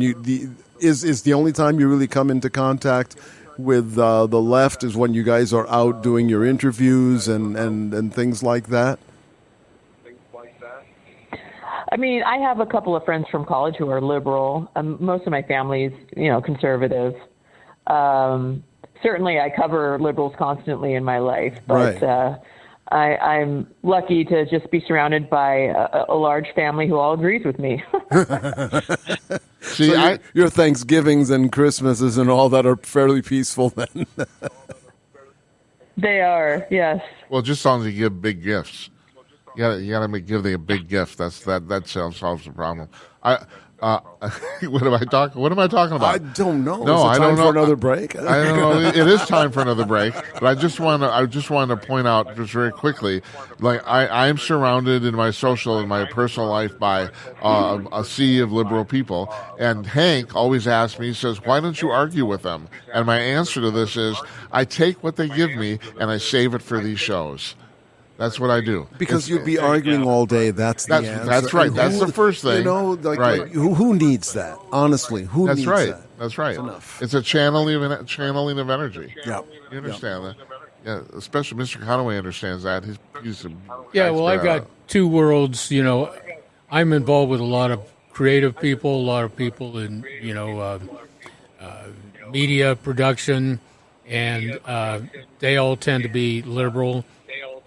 is the only time you really come into contact with the left is when you guys are out doing your interviews and things like that. I mean, I have a couple of friends from college who are liberal. Most of my family's, conservative. Certainly, I cover liberals constantly in my life, but Right. I'm lucky to just be surrounded by a large family who all agrees with me. See, So your Thanksgivings and Christmases and all that are fairly peaceful then. They are, yes. well, just as long as you give big gifts. You gotta give them a big gift. That solves the problem. What am I talking about? I don't know. No, Is it I time don't know. for another break? I don't know. It is time for another break, but I just wanted to point out just very quickly, like I'm surrounded in my social and my personal life by a sea of liberal people, and Hank always asks me, he says, "Why don't you argue with them?" And my answer to this is, I take what they give me and I save it for these shows. That's what I do. Because you'd be arguing all day. That's the answer. That's right. And That's the first thing. You know, Right. who needs that? Honestly, who That's needs right. that? That's right. It's enough. It's a channeling of energy. Yeah. You understand that? Yeah, especially Mr. Conaway understands that. He's a Yeah, well, I've got two worlds. I'm involved with a lot of creative people, a lot of people in media production, and they all tend to be liberal,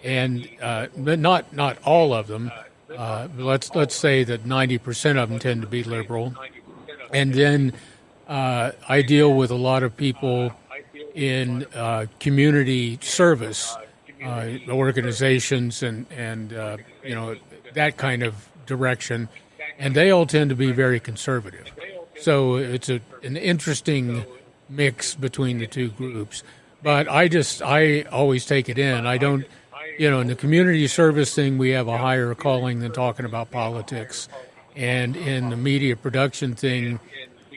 and but not all of them. Let's say that 90% of them tend to be liberal, and then I deal with a lot of people in community service organizations and that kind of direction, and they all tend to be very conservative. So it's an interesting mix between the two groups. But I always take it in. I don't, in the community service thing, we have a higher calling than talking about politics, and in the media production thing,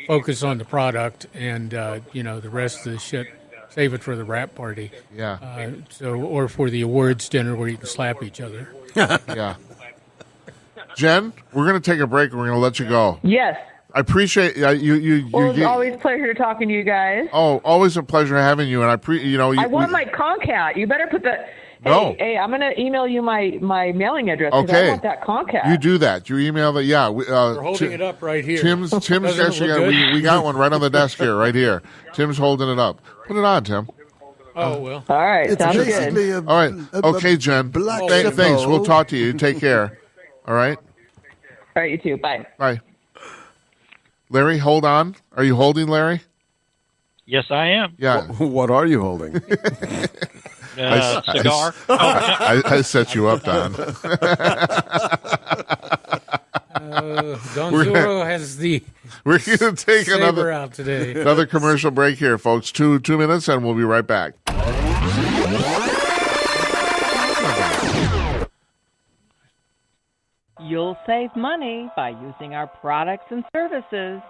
focus on the product, and the rest of the shit, save it for the rap party. Yeah. Or for the awards dinner where you can slap each other. Yeah. Jen, we're going to take a break and we're going to let you go. Yes. I appreciate you. Well, it's always a pleasure talking to you guys. Oh, always a pleasure having you. And I want my CONK hat. You better put the. No. Hey, I'm going to email you my mailing address because Okay. I want that CONK hat. You do that. You email that. Yeah. We're holding it up right here. Tim's Doesn't it actually look got, good? we got one right on the desk here, right here. Tim's holding it up. Put it on, Tim. Oh, well. All right. It's Sounds good. basically All right. Okay, Jen. black Thanks. sheep. We'll talk to you. Take care. All right. All right, you too. Bye. Bye. Larry, hold on. Are you holding, Larry? Yes, I am. Yeah. What are you holding? Cigar. I set you up, Don. Don Zuro has the We're going to take saber out today. another commercial break here, folks. Two minutes, and we'll be right back. You'll save money by using our products and services.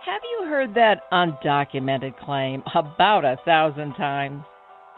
Have you heard that undocumented claim about 1,000 times?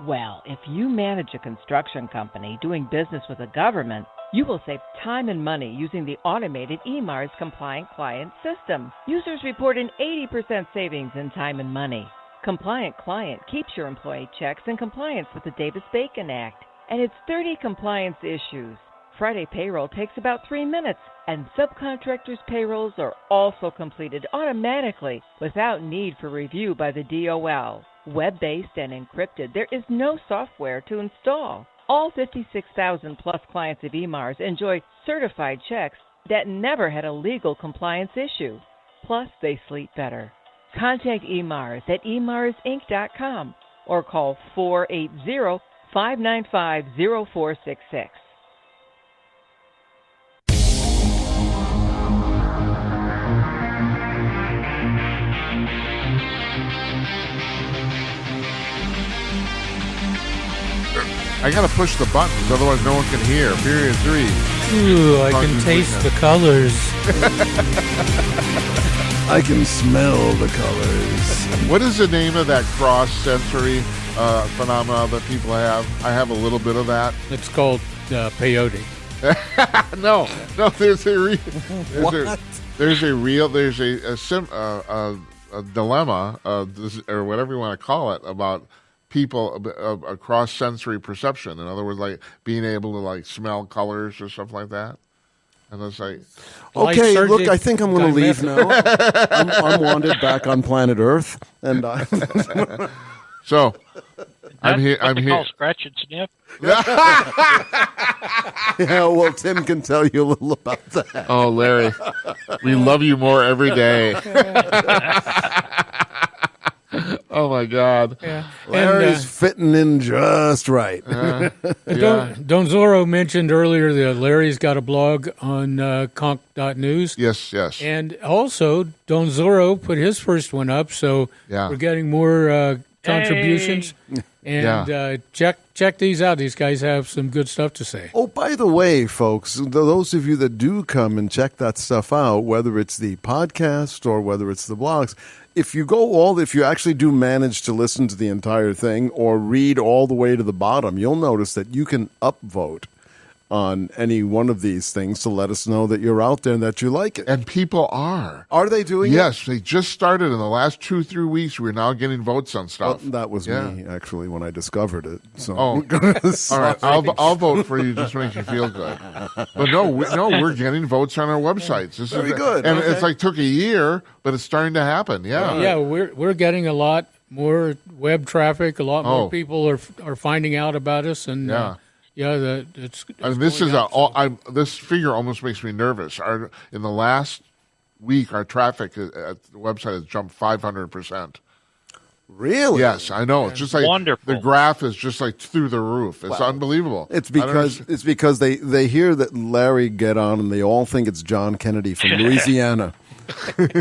Well, if you manage a construction company doing business with the government, you will save time and money using the automated EMARS compliant client system. Users report an 80% savings in time and money. Compliant Client keeps your employee checks in compliance with the Davis-Bacon Act and its 30 compliance issues. Friday payroll takes about 3 minutes, and subcontractors' payrolls are also completed automatically without need for review by the DOL. Web-based and encrypted, there is no software to install. All 56,000 plus clients of EMARS enjoy certified checks that never had a legal compliance issue. Plus, they sleep better. Contact EMARS at emarsinc.com or call 480-595-0466. I got to push the buttons, otherwise no one can hear. Period 3. Ooh, I can taste the colors. I can smell the colors. What is the name of that cross-sensory phenomena that people have? I have a little bit of that. It's called peyote. No, there's a dilemma, or whatever you want to call it, about people across sensory perception. In other words, like being able to like smell colors or stuff like that. And it's like, Okay, Light look, surgery, I think I'm going to leave now. I'm wanted back on planet Earth, and So I'm here. What I'm they here. call scratch and sniff. Yeah, well, Tim can tell you a little about that. Oh, Larry, we love you more every day. Oh my God. Yeah. Larry's fitting in just right. Yeah. Don Zorro mentioned earlier that Larry's got a blog on CONK.news. Yes. And also, Don Zorro put his first one up, so Yeah. we're getting more contributions. And check these out. These guys have some good stuff to say. Oh, by the way, folks, those of you that do come and check that stuff out, whether it's the podcast or whether it's the blogs, if you actually do manage to listen to the entire thing or read all the way to the bottom, you'll notice that you can upvote on any one of these things to let us know that you're out there and that you like it. And people are. Are they doing it? Yes, they just started in the last 2-3 weeks. We're now getting votes on stuff. Well, that was me, actually, when I discovered it. So. Oh, all right. I'll vote for you just to make you feel good. But we're getting votes on our websites. This Very is good. And Okay. it's like took a year, but it's starting to happen. Yeah. Yeah, we're getting a lot more web traffic. A lot more Oh. people are finding out about us, and it's This going is out. this figure almost makes me nervous. In the last week, our traffic at the website has jumped 500%. Really? Yes, I know. It's just like Wonderful. the graph is just like through the roof. It's unbelievable. It's because they hear that Larry get on and they all think it's John Kennedy from Louisiana.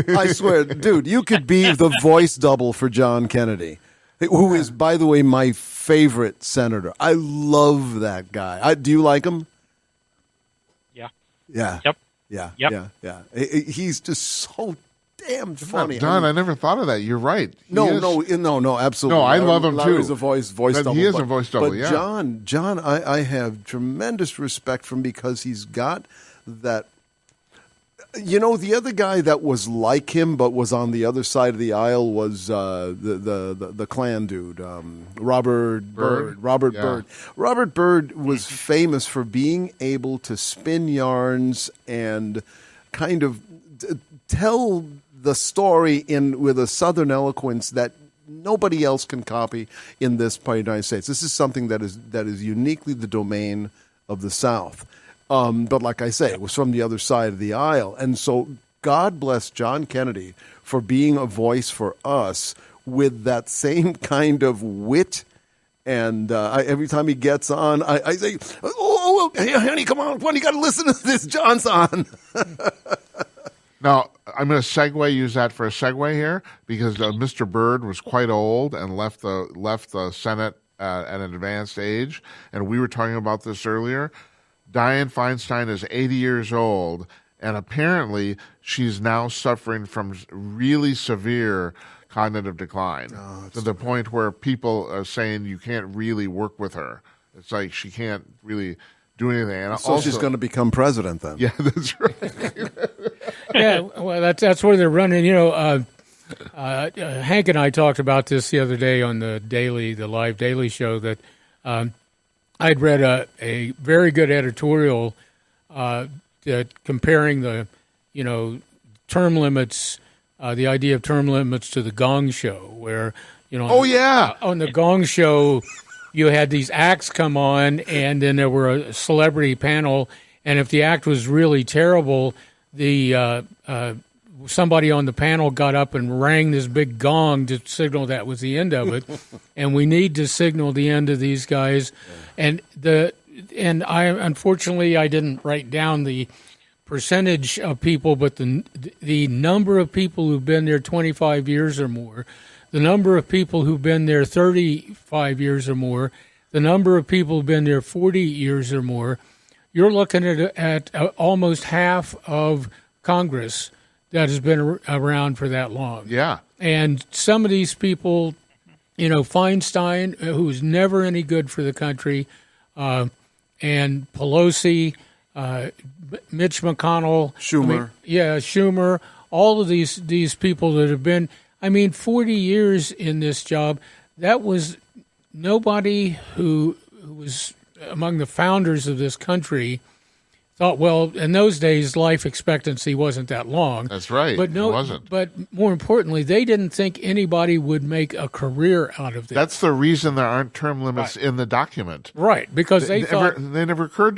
I swear, dude, you could be the voice double for John Kennedy, who is, by the way, my favorite senator. I love that guy. Do you like him? Yeah. Yeah. Yep. Yeah. Yep. Yeah. He's just so damn funny. Don, I never thought of that. You're right. No, absolutely. No, I love him Larry's too. a voice But double. he is a voice double, But yeah. John, I have tremendous respect for him because he's got that. You know, the other guy that was like him but was on the other side of the aisle was the Klan dude, Robert Byrd. Robert Yeah. Byrd. Robert Byrd was famous for being able to spin yarns and kind of tell the story with a Southern eloquence that nobody else can copy in this part of the United States. This is something that is uniquely the domain of the South. But like I say, it was from the other side of the aisle. And so God bless John Kennedy for being a voice for us with that same kind of wit. And every time he gets on, I say, oh, hey, honey, come on, you got to listen to this. John's on. Now, I'm going to use that for a segue here because Mr. Byrd was quite old and left the Senate at an advanced age. And we were talking about this earlier. Dianne Feinstein is 80 years old, and apparently she's now suffering from really severe cognitive decline to the point where people are saying you can't really work with her. It's like she can't really do anything. And So she's going to become president then. Yeah, that's right. Yeah, well, that's where they're running. You know, Hank and I talked about this the other day on the live daily show that I'd read a very good editorial comparing the term limits, the idea of term limits to the Gong Show, where on the Gong Show you had these acts come on, and then there were a celebrity panel, and if the act was really terrible, the somebody on the panel got up and rang this big gong to signal that was the end of it. And we need to signal the end of these guys. And I unfortunately I didn't write down the percentage of people, but the number of people who've been there 25 years or more, the number of people who've been there 35 years or more, the number of people who've been there 40 years or more, you're looking at almost half of Congress that has been around for that long. Yeah. And some of these people, Feinstein, who's never any good for the country, and Pelosi, Mitch McConnell. Schumer. Schumer. All of these people that have been, 40 years in this job, that was nobody who was among the founders of this country thought, well, in those days, life expectancy wasn't that long. That's right. But no, it wasn't. But more importantly, they didn't think anybody would make a career out of this. That's the reason there aren't term limits in the document. Right, because they thought it never occurred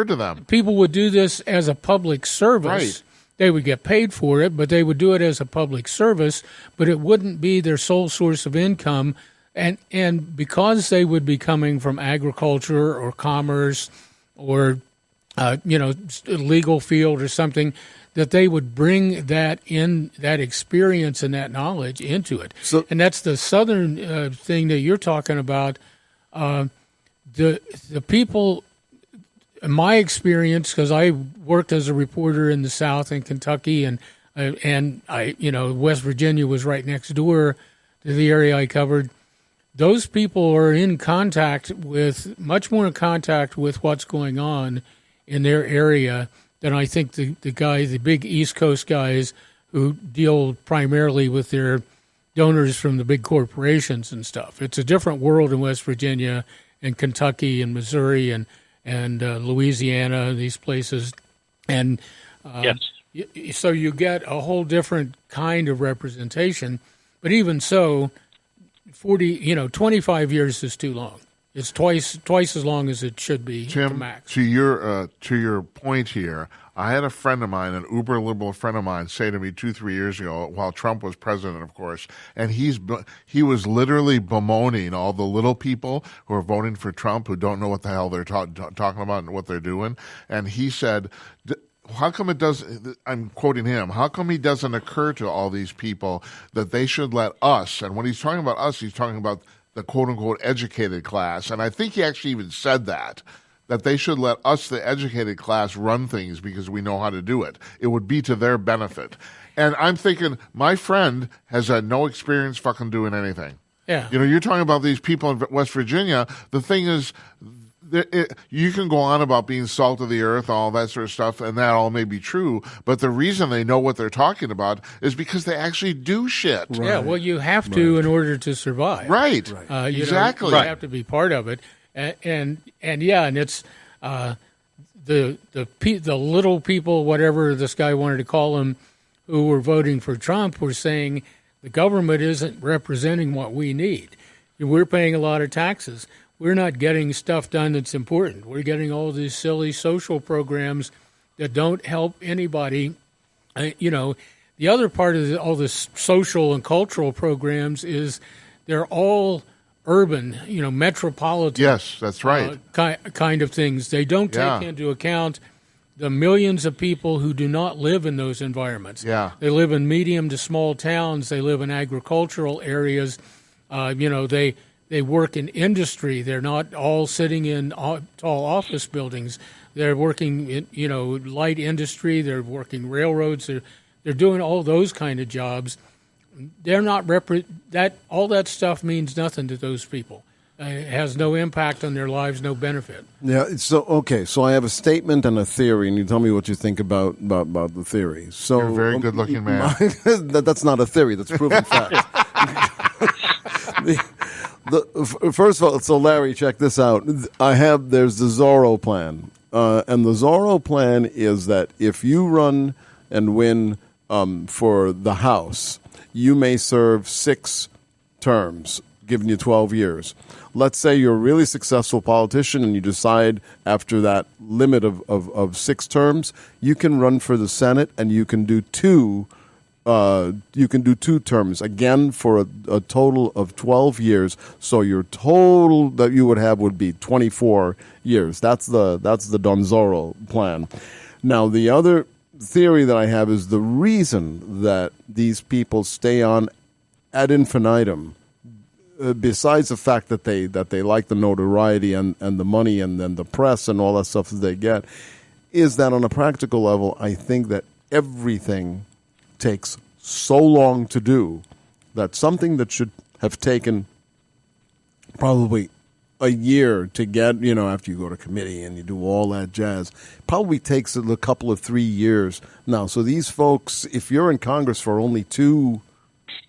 to them. People would do this as a public service. Right. They would get paid for it, but they would do it as a public service, but it wouldn't be their sole source of income. And because they would be coming from agriculture or commerce or legal field or something, that they would bring that experience and that knowledge into it. And that's the Southern thing that you're talking about. The people, in my experience, because I worked as a reporter in the South in Kentucky, and West Virginia was right next door to the area I covered. Those people are much more in contact with what's going on in their area than I think the big East Coast guys who deal primarily with their donors from the big corporations and stuff. It's a different world in West Virginia and Kentucky and Missouri and Louisiana, these places. And yes. So you get a whole different kind of representation. But even so, 25 years is too long. It's twice as long as it should be, Tim, to max. to your point here, I had a friend of mine, an uber liberal friend of mine, say to me 2-3 years ago, while Trump was president, of course, and he was literally bemoaning all the little people who are voting for Trump who don't know what the hell they're talking about and what they're doing. And he said, how come it does? I'm quoting him. How come he doesn't occur to all these people that they should let us? And when he's talking about us, he's talking about the quote unquote educated class. And I think he actually even said that they should let us, the educated class, run things because we know how to do it. It would be to their benefit. And I'm thinking, my friend has had no experience fucking doing anything. Yeah. You're talking about these people in West Virginia. The thing is, you can go on about being salt of the earth, all that sort of stuff, and that all may be true, but the reason they know what they're talking about is because they actually do shit. Right. Yeah, well, you have to in order to survive. Right. Exactly. You have to be part of it. And it's the little people, whatever this guy wanted to call them, who were voting for Trump were saying the government isn't representing what we need. We're paying a lot of taxes. We're not getting stuff done that's important. We're getting all these silly social programs that don't help anybody. The other part of all this social and cultural programs is they're all urban, metropolitan. Yes, that's right. Kind of things. They don't take into account the millions of people who do not live in those environments. Yeah. They live in medium to small towns. They live in agricultural areas. They work in industry. They're not all sitting in tall office buildings. They're working in, light industry. They're working railroads. They're doing all those kind of jobs. They're not all that stuff means nothing to those people. It has no impact on their lives, no benefit. Yeah. So I have a statement and a theory, and you tell me what you think about the theory. So you're a very good-looking man. That's not a theory. That's proven fact. First of all, so Larry, check this out. There's the Zorro plan, and the Zorro plan is that if you run and win for the House, you may serve 6 terms, giving you 12 years. Let's say you're a really successful politician and you decide after that limit of 6 terms, you can run for the Senate and you can do 2 terms, again, for a total of 12 years. So your total that you would have would be 24 years. That's the Don Zorro plan. Now, the other theory that I have is the reason that these people stay on ad infinitum, besides the fact that they like the notoriety and the money and then the press and all that stuff that they get, is that on a practical level, I think that everything takes so long to do that something that should have taken probably a year to get, after you go to committee and you do all that jazz, probably takes a couple of 3 years now. So these folks, if you're in Congress for only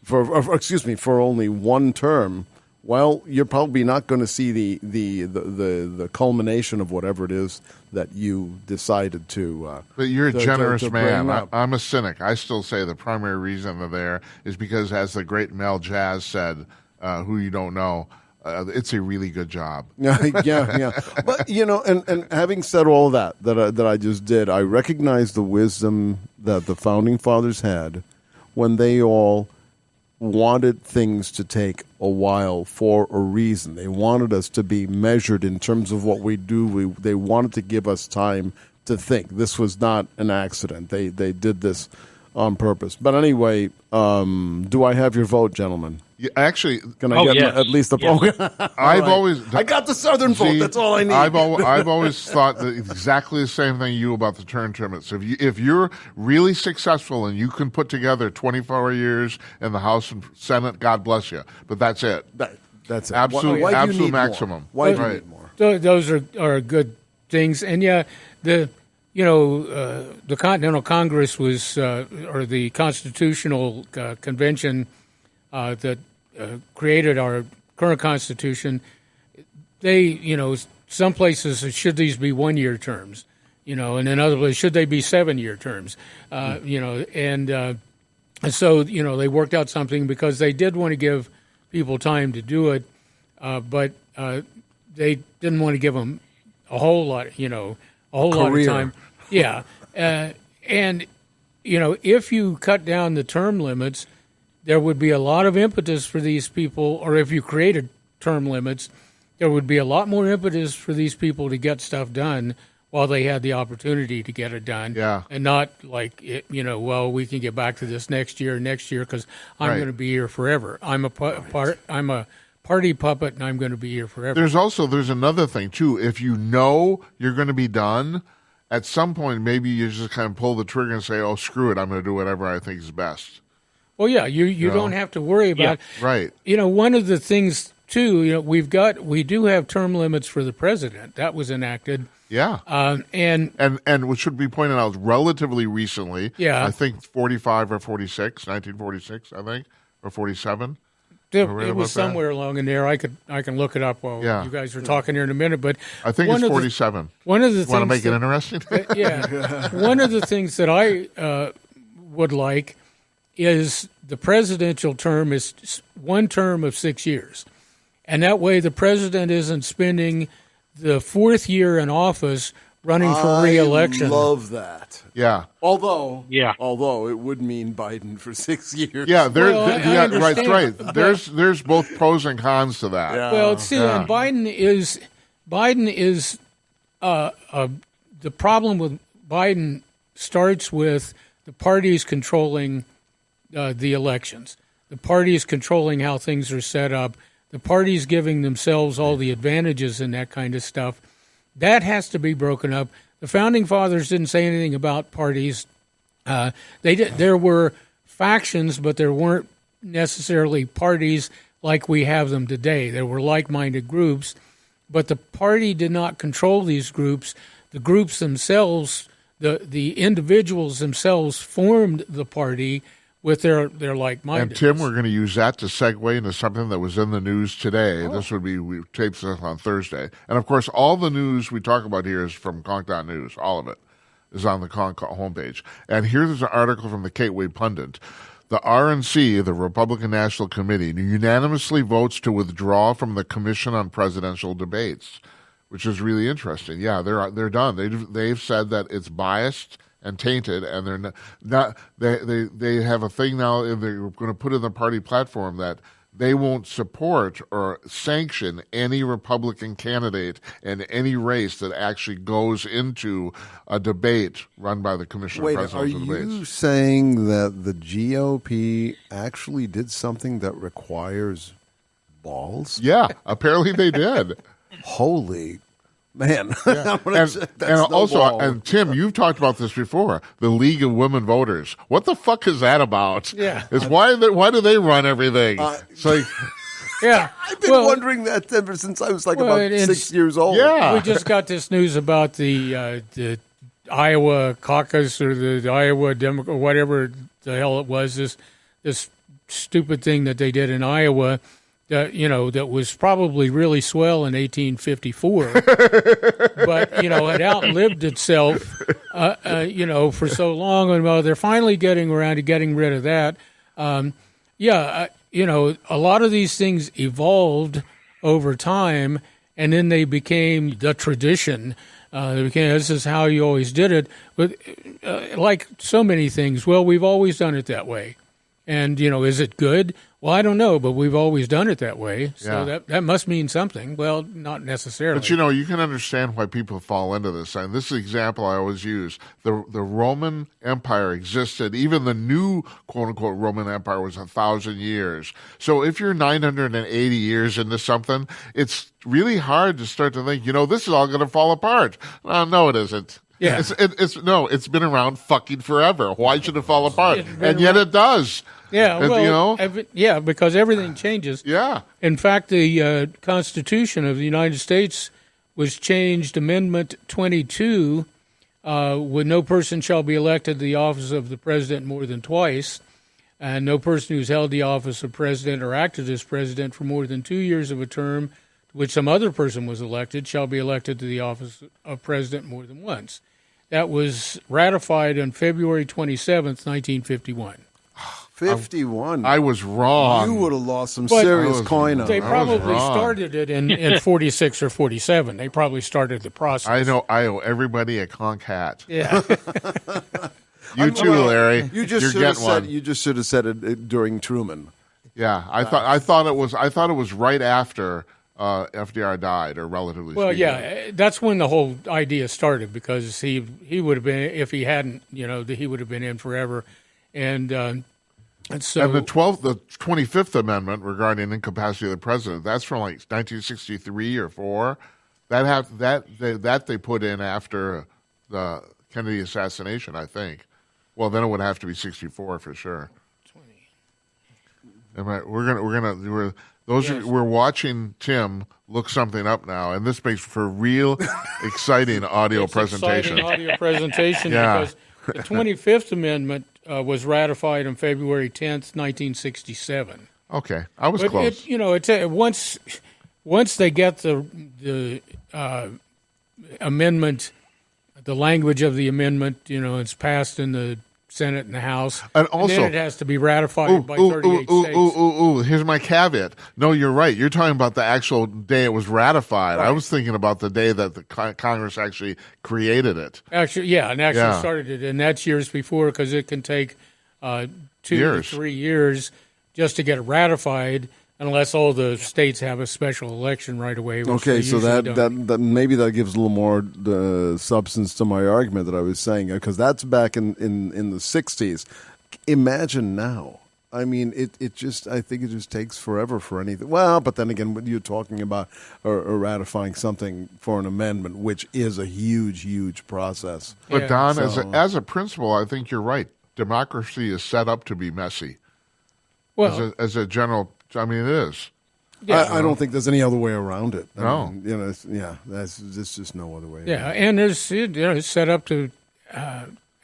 for only 1 term, well, you're probably not going to see the culmination of whatever it is that you decided to. But you're a generous to man. bring up. I'm a cynic. I still say the primary reason they're there is because, as the great Mel Jazz said, who you don't know, it's a really good job. yeah. But and having said all that I just did, I recognize the wisdom that the founding fathers had when they all wanted things to take a while for a reason. They wanted us to be measured in terms of what we do. They wanted to give us time to think. This was not an accident. They did this on purpose. But anyway, do I have your vote, gentlemen? Yeah, actually, Can I get yes. at least the vote? I got the Southern vote. That's all I need. I've always thought that exactly the same thing you about the term limits. If you're really successful and you can put together 24 years in the House and Senate, God bless you. But that's it. That's it. Absolute, Why do you absolute need more? maximum. Why do you Right. need more? Those are good things, and yeah, the Continental Congress was or the Constitutional Convention that created our current Constitution. They, some places should these be 1-year terms, and in other places should they be 7-year terms, and so they worked out something because they did want to give people time to do it, but they didn't want to give them a whole lot, a whole lot of time. Yeah, and if you cut down the term limits, there would be a lot of impetus for these people, or if you created term limits, there would be a lot more impetus for these people to get stuff done while they had the opportunity to get it done. Yeah. And not like, well, we can get back to this next year, because I'm Right. going to be here forever. I'm a party puppet, and I'm going to be here forever. There's another thing, too. If you know you're going to be done, at some point, maybe you just kind of pull the trigger and say, oh, screw it, I'm going to do whatever I think is best. Well, yeah, you don't have to worry about. Right. One of the things too, we do have term limits for the president. That was enacted. Yeah. And what should be pointed out relatively recently. Yeah. I think 45 or 46, 1946, I think, or 47. it about was that? somewhere along in there. I can look it up while you guys are talking here in a minute. But I think it's 47. One of the Want to things make it interesting? one of the things that I would like is the presidential term is one term of 6 years. And that way the president isn't spending the fourth year in office running for re-election. I love that. Yeah. Although it would mean Biden for 6 years. Yeah, I understand, right. but- There's both pros and cons to that. Yeah. Well, see, and Biden is the problem with Biden starts with the parties controlling the elections. The parties controlling how things are set up. The parties giving themselves all the advantages and that kind of stuff. That has to be broken up. The founding fathers didn't say anything about parties. There were factions, but there weren't necessarily parties like we have them today. There were like-minded groups, but the party did not control these groups. The groups themselves, the individuals themselves formed the party with their like-minded. And Tim, we're going to use that to segue into something that was in the news today. This would be, we taped this on Thursday. And of course, all the news we talk about here is from CONK.news. All of it is on the CONK homepage. And here's an article from the Gateway Pundit. The RNC, the Republican National Committee, unanimously votes to withdraw from the Commission on Presidential Debates, which is really interesting. Yeah, they're done. They've said that it's biased and tainted, and they're not. They have a thing now. They're going to put in the party platform that they won't support or sanction any Republican candidate in any race that actually goes into a debate run by the Commission Wait, of are Presidential Debates. you saying that the GOP actually did something that requires balls? Yeah, apparently they did. Holy man! Yeah. And Tim, you've talked about this before. The League of Women Voters. What the fuck is that about? Yeah. It's why do they run everything? It's like, Yeah, I've been wondering that ever since I was about 6 years old. yeah. we just got this news about the Iowa caucus or the Iowa Democrat, whatever the hell it was. This stupid thing that they did in Iowa, that was probably really swell in 1854, but had outlived itself, for so long. And they're finally getting around to getting rid of that. A lot of these things evolved over time, and then they became the tradition. This is how you always did it. But like so many things, well, we've always done it that way. And, is it good? Well, I don't know, but we've always done it that way. So that must mean something. Well, not necessarily. But, you can understand why people fall into this. And this is an example I always use. The Roman Empire existed. Even the new, quote-unquote, Roman Empire was 1,000 years. So if you're 980 years into something, it's really hard to start to think, this is all going to fall apart. No, it isn't. Yeah. It's been around fucking forever. Why should it fall apart? And yet it does. Yeah, because everything changes. Yeah. In fact, the Constitution of the United States was changed, Amendment 22, when no person shall be elected to the office of the president more than twice, and no person who's held the office of president or acted as president for more than 2 years of a term to which some other person was elected shall be elected to the office of president more than once. That was ratified on February 27th, 1951. 51. I was wrong. You would have lost some serious coin on They it. probably started it in 46 or 47. They probably started the process. I know. I owe everybody a CONK hat. Yeah. You too, Larry. You just You're getting one. You just should have said it during Truman. Yeah, I thought it was right after FDR died, or relatively. Well, speaking. yeah, that's when the whole idea started, because he would have been, if he hadn't, he would have been in forever, and so. And the 25th Amendment regarding incapacity of the president, that's from like 1963 or 4. That they put in after the Kennedy assassination, I think. Well, then it would have to be 64 for sure. 20. We're watching Tim look something up now, and this makes for real exciting audio presentation. Exciting audio presentation. Because the 25th Amendment was ratified on February 10th, 1967. Okay, I was close. Once they get the amendment, the language of the amendment, it's passed in the Senate and the House, and also then it has to be ratified by 38 states. Here's my caveat. No, you're right. You're talking about the actual day it was ratified. Right. I was thinking about the day that the Congress actually created it. Actually started it, and that's years before, because it can take 2 to 3 years just to get it ratified, unless all the states have a special election right away. Okay, so that maybe that gives a little more substance to my argument that I was saying, because that's back in the 60s. Imagine now. I mean, I think it just takes forever for anything. Well, but then again, when you're talking about or ratifying something for an amendment, which is a huge, huge process. But Don, as a principle, I think you're right. Democracy is set up to be messy. Well, as a general. I mean, it is. Yeah, I don't think there's any other way around it. No. There's just no other way. Yeah, and it's set up to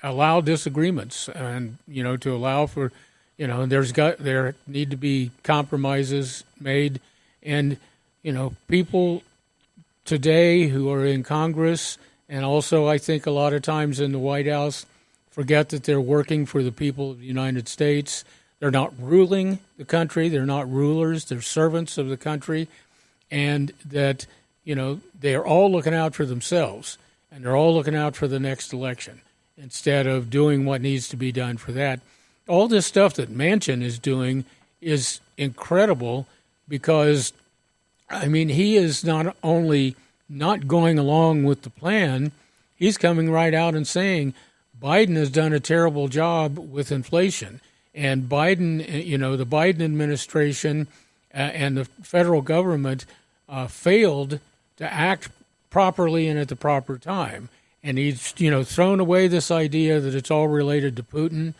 allow disagreements, and to allow for, there need to be compromises made, and people today who are in Congress, and also I think a lot of times in the White House, forget that they're working for the people of the United States. They're not ruling the country. They're not rulers. They're servants of the country, and that they're all looking out for themselves, and they're all looking out for the next election instead of doing what needs to be done for that. All this stuff that Manchin is doing is incredible, because, I mean, he is not only not going along with the plan, he's coming right out and saying Biden has done a terrible job with inflation. And Biden, the Biden administration and the federal government failed to act properly and at the proper time. And he's, thrown away this idea that it's all related to Putin.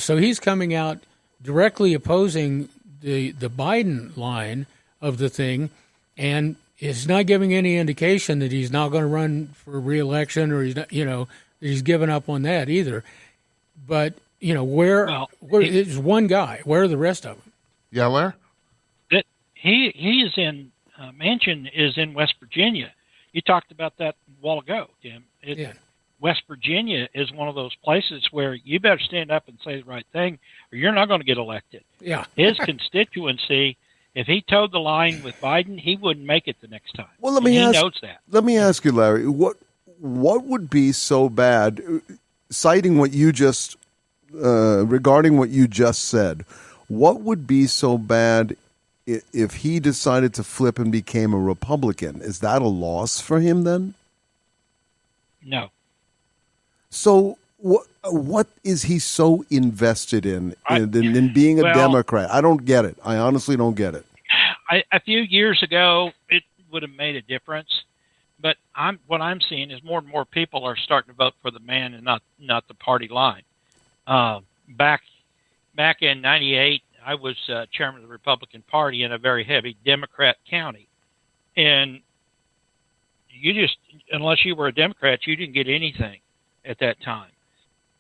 So he's coming out directly opposing the Biden line of the thing, and is not giving any indication that he's not going to run for re-election, or he's not, that he's given up on that either. But where is one guy? Where are the rest of them? Yeah, Larry? he is in Manchin is in West Virginia. You talked about that a while ago, Tim. West Virginia is one of those places where you better stand up and say the right thing, or you're not going to get elected. Yeah. His constituency, if he towed the line with Biden, he wouldn't make it the next time. Well, he knows that. Let me ask you, Larry, what would be so bad, citing what you just, regarding what you just said, what would be so bad if he decided to flip and became a Republican? Is that a loss for him then? No. So what is he so invested in being a Democrat? I don't get it. I honestly don't get it. A few years ago, it would have made a difference, but what I'm seeing is more and more people are starting to vote for the man and not the party line. Back in '98, I was chairman of the Republican Party in a very heavy Democrat county, and unless you were a Democrat, you didn't get anything at that time.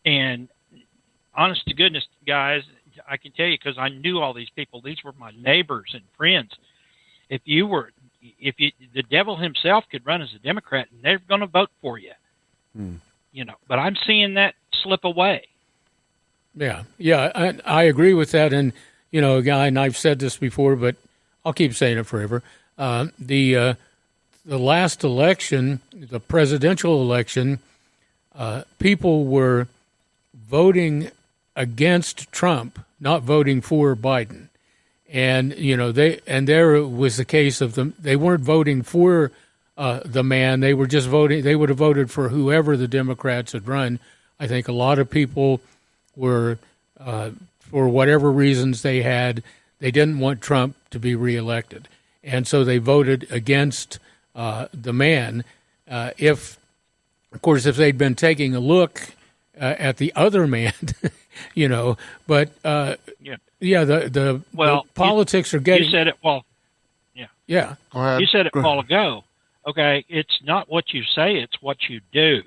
And honest to goodness, guys, I can tell you, because I knew all these people, these were my neighbors and friends. If the devil himself could run as a Democrat, and they're going to vote for you. But I'm seeing that slip away. Yeah, I agree with that. And, guy, and I've said this before, but I'll keep saying it forever. The last election, the presidential election, people were voting against Trump, not voting for Biden. And, there was the case of them. They weren't voting for the man. They were just voting. They would have voted for whoever the Democrats had run. I think a lot of people were, for whatever reasons they didn't want Trump to be reelected. And so they voted against the man. If they'd been taking a look at the other man, but the politics are getting. You said it. Well, yeah. Go ahead. You said it a while ago. Okay, it's not what you say; it's what you do.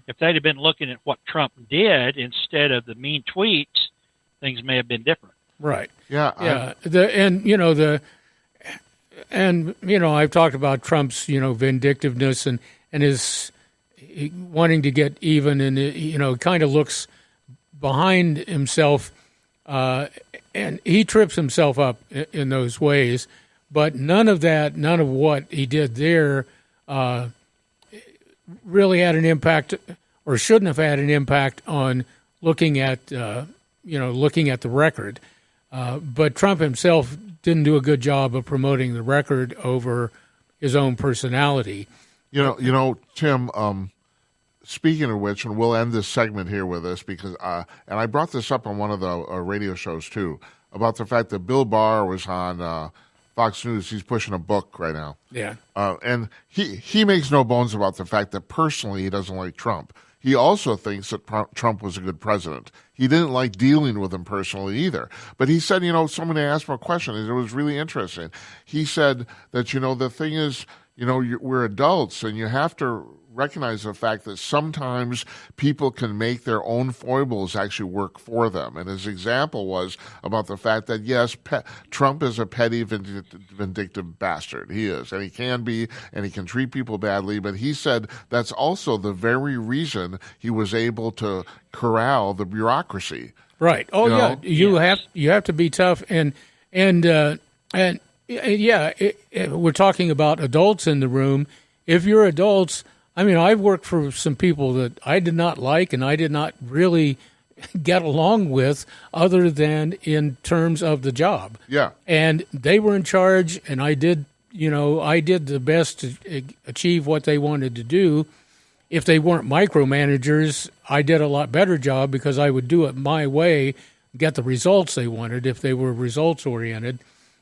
If they'd have been looking at what Trump did instead of the mean tweets, things may have been different. Right. Yeah. I've talked about Trump's, vindictiveness and his wanting to get even, and kind of looks behind himself, and he trips himself up in those ways. But none of what he did there really had an impact, or shouldn't have had an impact on looking at the record. But Trump himself didn't do a good job of promoting the record over his own personality. Tim, speaking of which, and we'll end this segment here with this because, and I brought this up on one of the radio shows too, about the fact that Bill Barr was on Fox News. He's pushing a book right now. Yeah. And he makes no bones about the fact that personally he doesn't like Trump. He also thinks that Trump was a good president. He didn't like dealing with him personally either. But he said, somebody asked him a question, and it was really interesting. He said that, the thing is, we're adults, and you have to recognize the fact that sometimes people can make their own foibles actually work for them. And his example was about the fact that, yes, Trump is a petty, vindictive bastard. He is, and he can be, and he can treat people badly. But he said that's also the very reason he was able to corral the bureaucracy. Right. Oh, yeah. You have to be tough, and we're talking about adults in the room. If you're adults, I've worked for some people that I did not like and I did not really get along with other than in terms of the job. Yeah. And they were in charge, and I did the best to achieve what they wanted to do. If they weren't micromanagers, I did a lot better job because I would do it my way, get the results they wanted if they were results-oriented.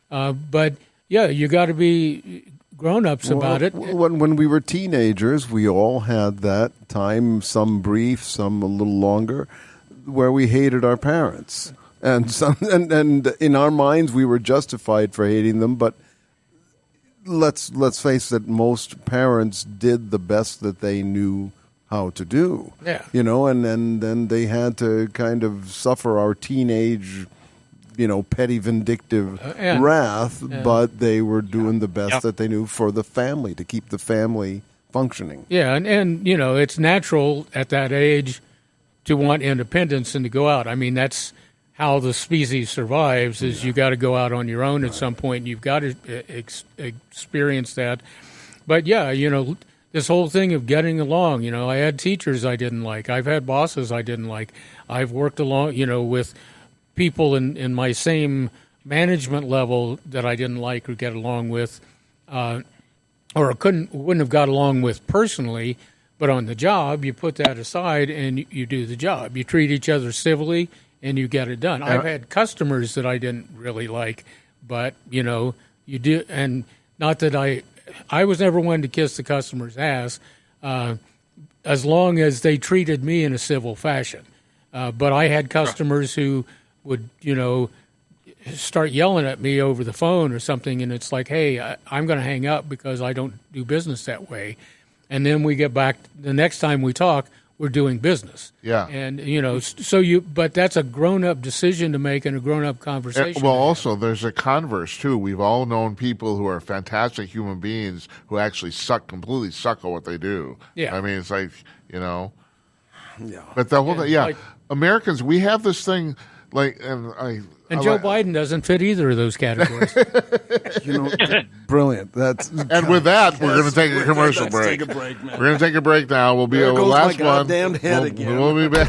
But, you got to be grown-ups about it. When we were teenagers, we all had that time, some brief, some a little longer, where we hated our parents. And in our minds, we were justified for hating them, but let's face it, most parents did the best that they knew how to do. Yeah. And then they had to kind of suffer our teenage petty vindictive and- wrath, but they were doing the best Yep. that they knew for the family, to keep the family functioning. Yeah, and it's natural at that age to want independence and to go out. I mean, that's how the species survives. Is you got to go out on your own at some point, and you've got to experience that. But yeah, this whole thing of getting along. I had teachers I didn't like. I've had bosses I didn't like. I've worked along, with people in my same management level that I didn't like or get along with, or wouldn't have got along with personally. But on the job, you put that aside and you do the job. You treat each other civilly and you get it done. I've had customers that I didn't really like, but you do. And not that I was never one to kiss the customer's ass, as long as they treated me in a civil fashion. But I had customers who would, start yelling at me over the phone or something, and it's like, hey, I'm going to hang up because I don't do business that way. And then we get back the next time we talk, we're doing business. Yeah. And but that's a grown-up decision to make and a grown-up conversation. Well, also, there's a converse, too. We've all known people who are fantastic human beings who actually completely suck at what they do. Yeah. I mean, it's like, Yeah. But the whole like- Americans, we have this thing, and Joe Biden doesn't fit either of those categories. Brilliant. That's And with that, we're going to take a commercial let's break. take a break, man. We're going to take a break now. We'll be There the goes last my one. goddamn head again. We'll be back.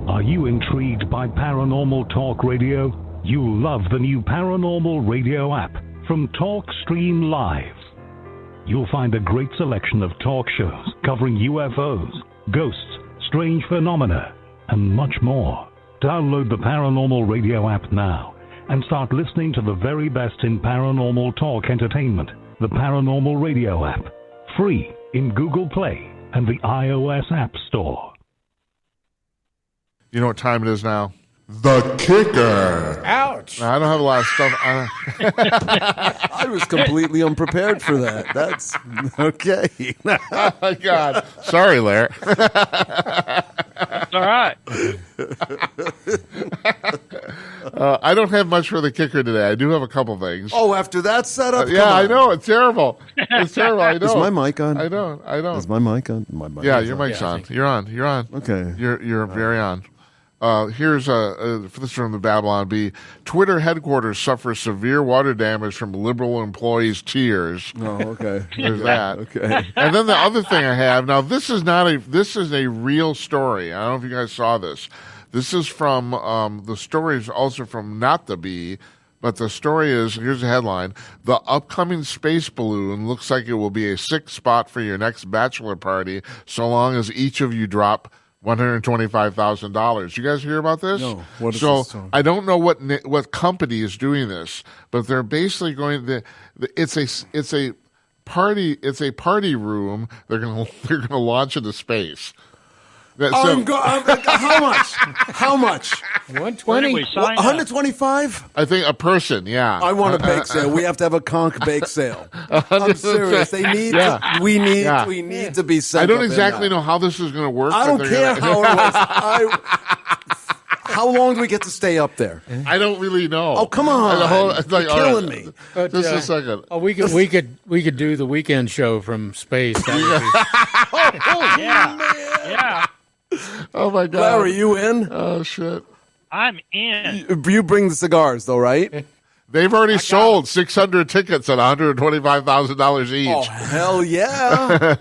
Are you intrigued by Paranormal Talk Radio? You'll love the new Paranormal Radio app from TalkStream Live. You'll find a great selection of talk shows covering UFOs, ghosts, strange phenomena, and much more. Download the Paranormal Radio app now and start listening to the very best in paranormal talk entertainment. The Paranormal Radio app, free in Google Play and the iOS App Store. You know what time it is now? The Kicker. Ouch! Now, I don't have a lot of stuff. I was completely unprepared for that. That's okay. Oh, my God. Sorry, Larry. It's all right. I don't have much for the kicker today. I do have a couple things. Oh, after that setup? Yeah, Come I on. know. It's terrible. It's terrible. I know. Is my mic on? I know. Is my mic on? My mic Yeah, is your on. mic's on. You're on. You're on. Okay. You're very on. Here's this is from the Babylon Bee. Twitter headquarters suffer severe water damage from liberal employees' tears. Oh, okay. There's that. Okay. And then the other thing I have now. This is a real story. I don't know if you guys saw this. This is from the story is also from Not the Bee, but the story is, here's the headline: the upcoming space balloon looks like it will be a sick spot for your next bachelor party, so long as each of you drop $125,000. You guys hear about this? No. What is so this song? I don't know what company is doing this, but they're basically going. It's a party room. They're gonna launch into space. How much? How much? 120. We signed up. 125? I think a person. Yeah. I want a bake sale. We have to have a CONK bake sale. I'm serious. They need. Yeah. We need. Yeah. We need to be set I don't up in exactly that. know how this is going to work. I but don't they're care gonna- how it was. How long do we get to stay up there? I don't really know. Oh, come on. It's like, You're all killing right, me. But, Just a second. Oh, we could do the weekend show from space. That would be, Yeah. Oh my God. Larry, you in? Oh shit. I'm in. You bring the cigars, though, right? They've already sold 600 tickets at $125,000 each. Oh, hell yeah.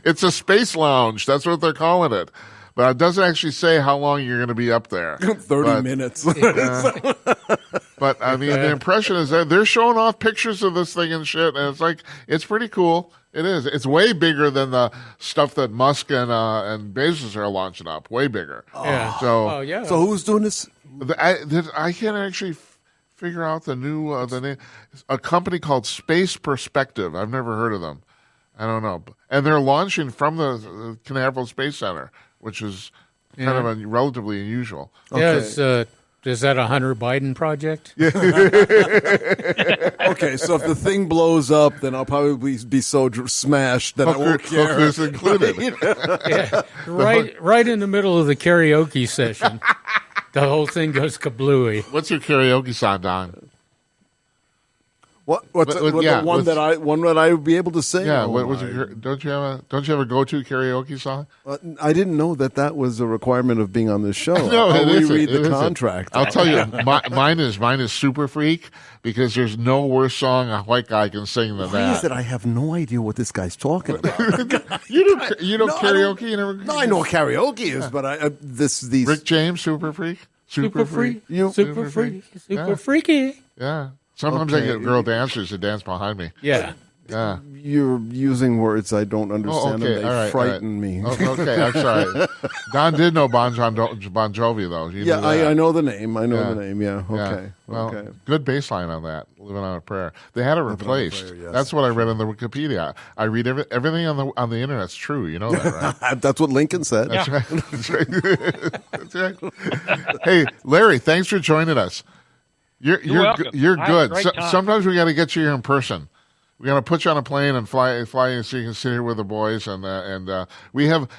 It's a space lounge. That's what they're calling it. But it doesn't actually say how long you're going to be up there. 30 minutes. But I mean, the impression is that they're showing off pictures of this thing and shit, and it's like, it's pretty cool. It is. It's way bigger than the stuff that Musk and Bezos are launching up. Way bigger. yeah. So, Oh yeah. So who's doing this? I can't actually figure out the new the name. A company called Space Perspective. I've never heard of them. I don't know. And they're launching from the Canaveral Space Center, which is kind of relatively unusual. Yeah, it's Is that a Hunter Biden project? Okay, so if the thing blows up, then I'll probably be so smashed that I won't care. Hookers included. Yeah, right in the middle of the karaoke session, the whole thing goes kablooey. What's your karaoke song, Don? What's yeah, the one that I would be able to sing? Yeah, Oh, what was it? Don't you have a go-to karaoke song? I didn't know that was a requirement of being on this show. No, I'll it isn't. reread the It isn't. contract. I'll tell you, mine is Super Freak, because there's no worse song a white guy can sing than Why that. is it I have no idea what this guy's talking about? You don't karaoke? You never. No, I know what karaoke is, but these Rick James, Super Freak, Super freak, super freak, super Yeah. freaky. Yeah. Sometimes I get girl dancers to dance behind me. Yeah. Yeah. You're using words I don't understand, okay. and they All right, frighten me. Okay, I'm sorry. Don did know Bon Jovi, though. You Yeah, knew that. I know the name. I know Yeah. the name. Yeah. Okay. Yeah. Well, okay. good bass line on that. Living on a Prayer. They had it replaced. Prayer, yes. That's what I read on the Wikipedia. I read everything on the internet's true. You know that, right? That's what Lincoln said. That's right. That's right. That's right. Hey, Larry, thanks for joining us. You're welcome. You're I had a good. great time. Sometimes we got to get you here in person. We're gonna put you on a plane and fly you so you can sit here with the boys. And we have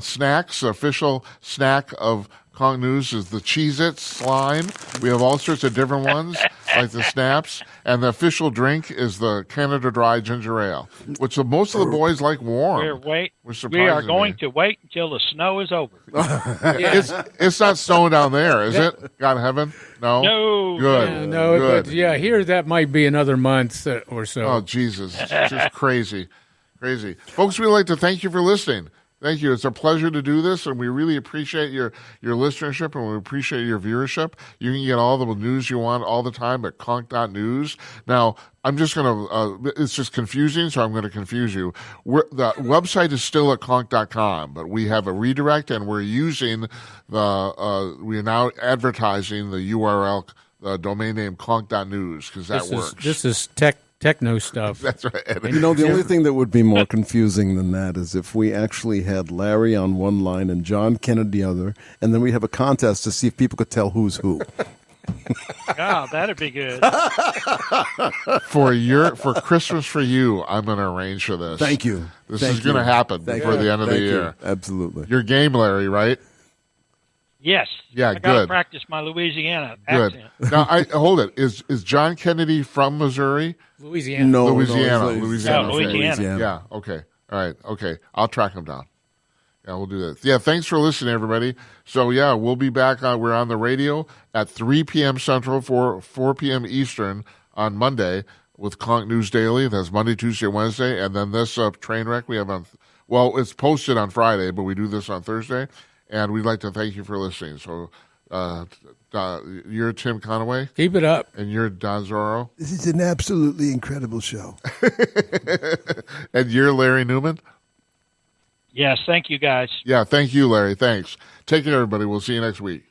snacks. The official snack of CONK News is the Cheez-It slime. We have all sorts of different ones, like the snaps. And the official drink is the Canada Dry Ginger Ale, which most of the boys like warm. We surprising are going me. to wait until the snow is over. It's not snowing down there, is it? God heaven, no. No. Good. Yeah, no, Good. but yeah, here that might be another month or so. Oh Jesus, it's just crazy, crazy. Folks, we'd like to thank you for listening. Thank you. It's a pleasure to do this, and we really appreciate your listenership, and we appreciate your viewership. You can get all the news you want all the time at conk.news. Now, I'm just going to, it's just confusing, so I'm going to confuse you. The website is still at conk.com, but we have a redirect, and we're using we are now advertising the URL, the domain name conk.news, because that works. This is techno stuff. That's right. You know, the only thing that would be more confusing than that is if we actually had Larry on one line and John Kennedy the other, and then we have a contest to see if people could tell who's who. Oh, that'd be good. For Christmas for you, I'm going to arrange for this. Thank you. This Thank is going to you. happen Thank before you. the end of the Thank you. year. Absolutely. Your game, Larry, right? Yes. Yeah, I gotta good. practice my Louisiana Good. accent. Now, hold it. Is John Kennedy from Missouri? Louisiana. No, Louisiana. no, Louisiana. Oh, Louisiana. Yeah. Okay. All right. Okay. I'll track him down. Yeah, we'll do that. Yeah. Thanks for listening, everybody. So yeah, we'll be back we're on the radio at 3 p.m. Central, 4 p.m. Eastern on Monday with CONK News Daily. That's Monday, Tuesday, Wednesday, and then this train wreck we have on. Well, it's posted on Friday, but we do this on Thursday, and we'd like to thank you for listening. So. You're Tim Conaway. Keep it up. And you're Don Zorro. This is an absolutely incredible show. And you're Larry Newman. Yes, thank you guys. Yeah, thank you, Larry. Thanks. Take care, everybody. We'll see you next week.